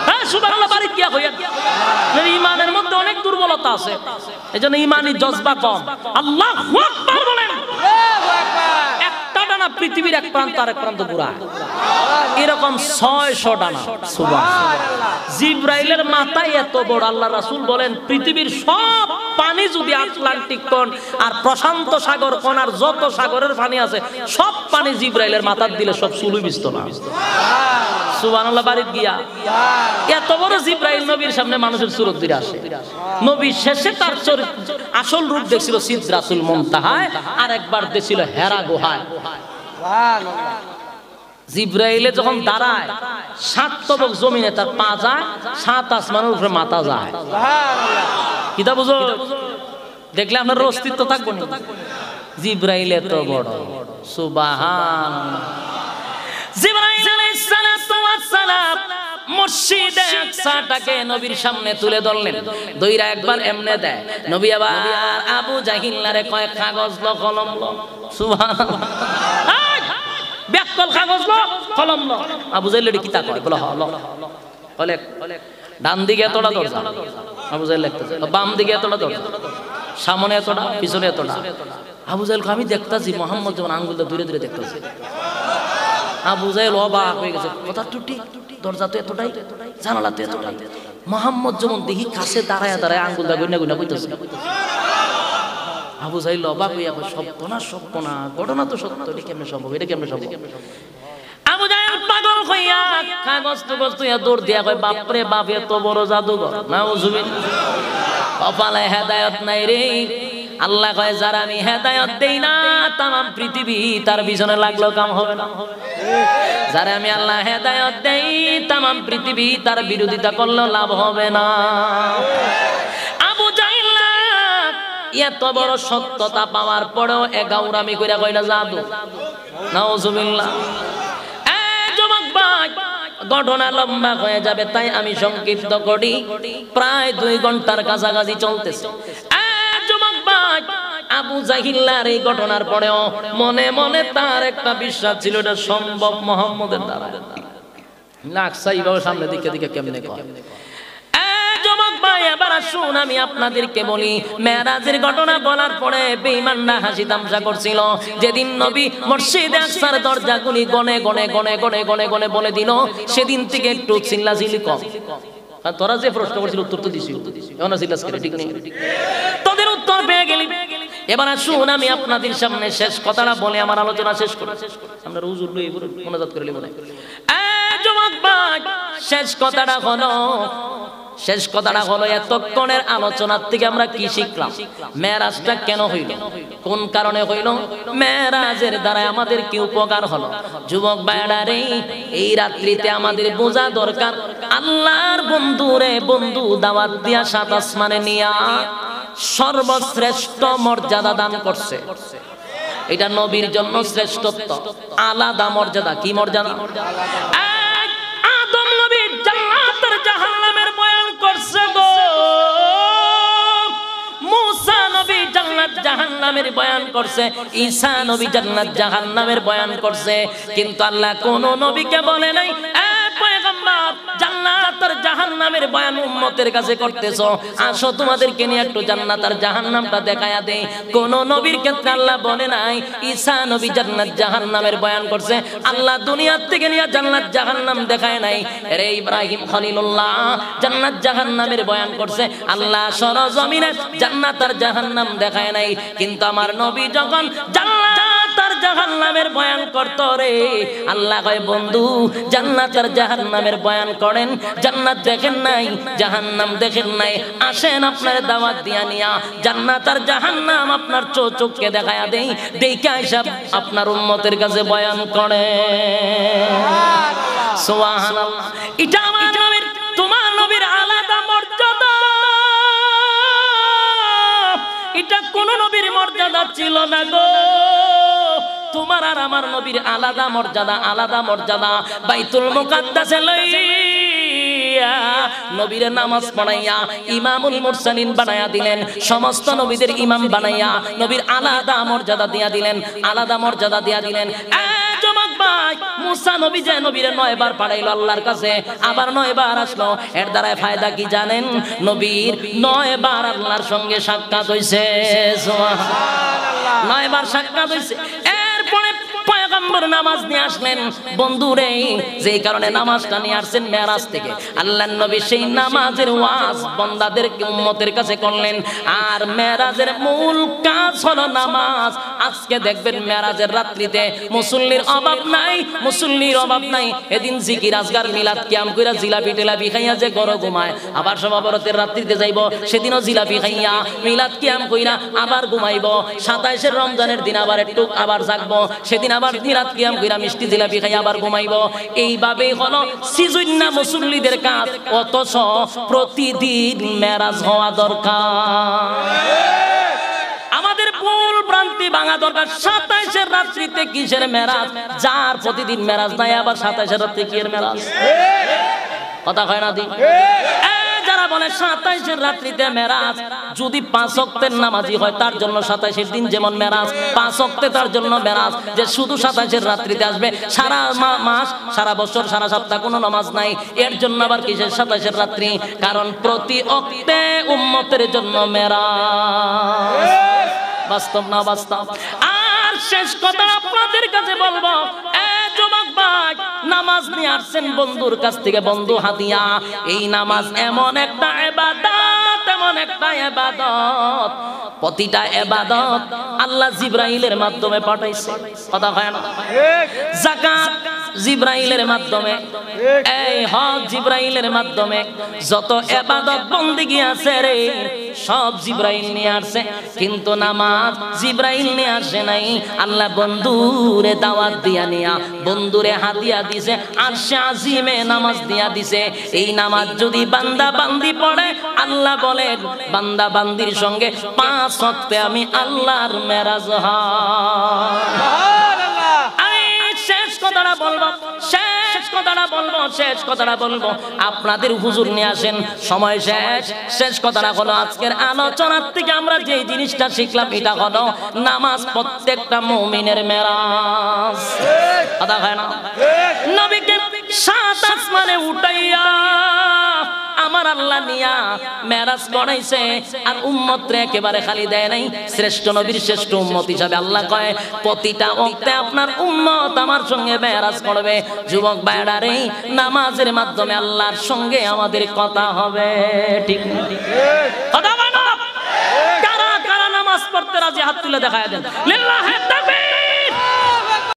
হ্যাঁ, সুবহানাল্লাহ। বাড়ি কিয়া হইয়া ঈমানের মধ্যে অনেক দুর্বলতা আছে, এজন্য ঈমানি জজবা কম। আল্লাহু আকবার বলেন। একটা ডানা পৃথিবীর এক প্রান্ত আর এক প্রান্ত ঘোরায়, এরকম 600 ডানা। সুবহানাল্লাহ। জিবরাইলের মাথায় এত বড়। আল্লাহ রাসূল বলেন, পৃথিবীর সব পানি যদি আটলান্টিক কোণ আর প্রশান্ত সাগর কোণ আর যত সাগরের পানি আছে সব পানি জিবরাইলের মাথার দিলে সব চুলুই ভিজত না। সুবহানাল্লাহ। বাড়িতে গিয়া এত বড় জিবরাইল নবীর সামনে মানুষের সুরত দিয়ে আসে। নবী শেষে তার আসল রূপ দেখছিল সিদরাতুল মুনতাহায়, আর একবার দেখছিল হেরা গুহায়। জিবরাইলে যখন দাঁড়ায় 7 তবক জমিনে তার পা যায়, 7 আসমানের উপরে মাথা যায়। কিতা বুঝো? দেখলে আপনার অস্তিত্ব থাকবো না। জিবরাইল এত বড়। সুবহানাল্লাহ। জিবরাইল আলাইহিস সালাতু ওয়াস সালাম মসজিদে আকসাটাকে নবীর সামনে তুলে ধরলেন, দইরা একবার এমনে দেয়। নবী আবার আবু জাহিলারে কয়, কাগজ লো, কলম লো। সুবহানাল্লাহ। ব্যাকল কাগজ লো, কলম লো। আবু জাহিল এডি কিতা কয়? বলো হলো। বলে ডান দিকে এতটা দরজা, আবু জাহিল লিখতেছে। বাম দিকে এতটা দরজা, সামনে এতটা, পিছনে এতটা। আবু জাহিল আমি দেখতাছি মুহাম্মদ যখন আঙ্গুল দূরে দূরে দেখতাছে। আবু জাহিল অবাক হয়ে গেছে, কথা তো ঠিক, দরজা তো এতটাই, জানালা তো এতটাই। মোহাম্মদ যেমন দেখি কাছে দাঁড়ায় দাঁড়ায় আঙ্গুল দা গুনা গুনা কইতেছে। আবু জাহিল অবাক হইয়া কয় সত্য না ঘটনা তো সত্য, এটা কেমনে সম্ভব, এটা কেমনে সম্ভব? আবু জাহিল পাগল হইয়া কাগজ টুগজ তুইয়া দৌড় দিয়া কয় বাপরে বাপ এত বড় জাদুঘর, নাউজুবিল্লাহ। কপালে হেদায়েত নাই রে। আল্লাহ কয় যারা আমি হেদায়েত দেই না তামাম পৃথিবী তার পিছনে লাগলো কাম হবে না। যারা আমি আল্লাহ হেদায়েত দেই তামাম পৃথিবী তার বিরোধিতা করলে লাভ হবে না। আবু জাহিল এত বড় সত্যতা পাওয়ার পরেও এগাউরামি কইরা কইরা জাদু, নাউজুবিল্লাহ। যুবক ভাই, ঘটনা লম্বা হয়ে যাবে তাই আমি সংক্ষিপ্ত করি। প্রায় 2 ঘন্টার কাছাকাছি চলতেছে। যুবক ভাই, আবু জাহিল্লার এই ঘটনার পরেও মনে মনে তার একটা বিশ্বাস ছিল এটা সম্ভব মোহাম্মদের দ্বারা। লাগছে এইভাবে সামনে দিকে দিকে কেমনে কয়। যুবক ভাই, এবার আসুন আমি আপনাদেরকে বলি, মেরাজের ঘটনা বলার পরে বেঈমানরা হাসি তামসা করছিল। যেদিন নবী মসজিদে আকসার দরজাগুলি গনে গনে গনে গনে গনে গনে বলে দিল, সেদিন থেকে একটু চিল্লাচিল্লি কম। তোরা যে প্রশ্ন করছিল উত্তর তো দিছি, এখন চিল্লাস করে ঠিক নেই, তোদের উত্তর পেয়ে গেলি। এবার আসুন আমি আপনাদের সামনে শেষ কথাটা বলে আমার আলোচনা শেষ করি। আমরা হুজুর লই মোনাজাত করে লিব না। যুবক ভাই, শেষ কথাটা হলো এতক্ষণের আলোচনার থেকে আমরা কি শিখলাম? মেরাজটা কেন হইল, কোন কারণে হইল, মেরাজের দ্বারা আমাদের কি উপকার হলো? যুবক ভাইরা রে, এই রাত্রিতে আমাদের বোঝা দরকার আল্লাহর বন্ধু দাওয়াত দিয়া 7 আসমানে নিয়া সর্বশ্রেষ্ঠ মর্যাদা দান করছে। এটা নবীর জন্য শ্রেষ্ঠত্ব, আলাদা মর্যাদা। কি মর্যাদা? আদম নবী জান্নাত আর জাহান্নামের বয়ান করছে গো, মুসা নবী জান্নাত জাহান্নামের বয়ান করছে, ঈসা নবী জান্নাত জাহান্নামের বয়ান করছে। কিন্তু আল্লাহ কোন নবীকে বলে নাই পয়গম্বর জান্নাত আর জাহান্নামের বয়ান উম্মতের কাছে করতেছো, আসো তোমাদেরকে নিয়ে একটু জান্নাত আর জাহান্নামটা দেখায়া দেই। কোন নবীর ক্ষেত্রে আল্লাহ বলে নাই। ঈসা নবী জান্নাত জাহান্নামের বয়ান করছে, আল্লাহ দুনিয়ার থেকে নিয়ে জান্নাত জাহান্নাম দেখায় নাই। রে ইব্রাহিম খলিলুল্লাহ জান্নাত জাহান্নামের বয়ান করছে, আল্লাহ সরজমিনে জান্নাত আর জাহান্নাম দেখায় নাই। কিন্তু আমার নবী যখন জান্নাত আর জাহান্নামের বয়ান করত রে, আল্লাহ কয় বন্ধু জান্নাত আর জাহান্নামের বয়ান করেন, জান্নাত দেখেন নাই, জাহান্নাম দেখেন নাই, আসেন আপনার দাওয়াত দিয়া নিয়া জান্নাত আর জাহান্নাম আপনার চোখকে দেখায়া দেই, দেখে আইসা আপনার উম্মতের কাছে বয়ান করে। সুবহানাল্লাহ। এটা আমার নবীর, তোমার নবীর আলাদা মর্যাদা, এটা কোন নবীর মর্যাদা ছিল না গো। তোমার আর আমার নবীর আলাদা মর্যাদা, আলাদা মর্যাদা। বাইতুল মুকাদ্দাসে লইয়া নবীর নামাজ পড়াইয়া ইমামুল মুরসালিন বানায়া দিলেন, সমস্ত নবীদের ইমাম বানাইয়া নবীর আলাদা মর্যাদা দিয়া দিলেন, আলাদা মর্যাদা দিয়া দিলেন। যুবক ভাই, মুসা নবী যে নবীরে 9 বার পাঠাইলো আল্লাহর কাছে, আবার 9 বার আসলো। এর দ্বারা ফায়দা কি জানেন? নবীর 9 বার আল্লাহর সঙ্গে সাক্ষাৎ হইছে। সুবহানাল্লাহ। 9 বার সাক্ষাৎ হইছে। এরপরে পয়গম্বর নামাজ নিয়ে আসলেন। বন্ধুরে, যেই কারণে নামাজটা নিয়ে আসছেন মেরাজ থেকে, আল্লাহর নবী সেই নামাজের ওয়াজ বান্দাদেরকে উম্মতের কাছে করলেন। আর মেরাজের মূল কাজ হলো নামাজ। আজকে দেখবেন মেরাজের রাত্রিতে মুসল্লির অভাব নাই, মুসল্লির অভাব নাই। এদিন জিকির আজগার মিলাদ কিয়াম কইরা জিলাপি টেলাপি খাইয়া যে গরো ঘুমায়, আবার সমাবরতের রাত্রিতে যাইব, সেদিনও জিলাপি খাইয়া মিলাদ কিয়াম কইরা আবার ঘুমাইব। 27 রমজানের দিন আবার একটু আবার জাগবো, সেদিন আবার মিলাদ কিয়াম কইরা মিষ্টি জিলাপি খাইয়া আবার ঘুমাইব। এইভাবেই হলো সিজুন্না মুসল্লিদের কাজ। অথচ প্রতিদিন মেরাজ হওয়া দরকার। আমাদের ভুল ভ্রান্তি ভাঙা দরকার। 27 রাত্রিতে কিসের মেরাজ? যার প্রতিদিন মেরাজ নাই আবার 27 রাত্রি কি এর মেরাজ? কথা কয় না দি? যারা বলে 27 রাত্রিতে মেরাজ, যদি 5 ওয়াক্তের নামাজি হয় তার জন্য 27 দিন যেমন মেরাজ, 5 ওয়াক্তে তার জন্য মেরাজ। যে শুধু 27 রাত্রিতে আসবে, সারা মাস, সারা বছর, সারা সপ্তাহ কোনো নামাজ নাই, এর জন্য আবার কিসের 27 রাত্রি? কারণ প্রতি ওয়াক্তে উম্মতের জন্য মেরাজ। বাস্তব না বাস্তব? আর শেষ কথা আপনাদের কাছে বলবো, যুবক ভাই, পাক নামাজ নিয়ে আসছেন বন্ধুর কাছ থেকে, বন্ধু হাদিয়া। এই নামাজ এমন একটা ইবাদত, এমন একটা ইবাদত, প্রতিটা ইবাদত আল্লাহ জিবরাইলের মাধ্যমে পাঠাইছে। কথা হয় না? যাকাত জিবরাইলের মাধ্যমে, এই হজ জিবরাইলের মাধ্যমে, যত ইবাদত বন্দেগী আছে রে সব জিবরাইল নিয়ে আসছে। কিন্তু নামাজ জিবরাইল নিয়ে আসে নাই, আল্লাহ বন্ধুরে দাওয়াত দিয়া নিয়া বন্ধুরে হাদিয়া দিছে, আরশে আজিমে নামাজ দিয়া দিছে। এই নামাজ যদি বান্দা বান্দি পড়ে, আল্লাহ বলেন বান্দা বান্দির সঙ্গে 5 ওয়াক্তে আমি আল্লাহর মেরাজ হয়। শেষ কথাটা বলবো, শেষ কথাটা বলবো, শেষ কথাটা বলবো, আপনাদের হুজুর নিয়ে আসেন, সময় শেষ। শেষ কথাটা হলো আজকের আলোচনার থেকে আমরা যে জিনিসটা শিখলাম এটা হলো নামাজ প্রত্যেকটা মুমিনের মেরাজ। কথা হয় না? নবীকে 7 আসমানে উঠাইয়া আমার আল্লাহ নিয়া মেরাজ করাইছে, আর উম্মতরে একেবারে খালি দেয় নাই। শ্রেষ্ঠ নবীর শ্রেষ্ঠ উম্মত হিসাবে আল্লাহ কয় প্রতিটা ওয়াক্তে আপনার উম্মত আমার সঙ্গে মেরাজ করবে। যুবক ভাইরা রে, নামাজের মাধ্যমে আল্লাহর সঙ্গে আমাদের কথা হবে। ঠিক না? কথা বলো, কারা কারা নামাজ পড়তে রাজি হাত তুলে দেখায় দেন। লিল্লাহি তাকবীর।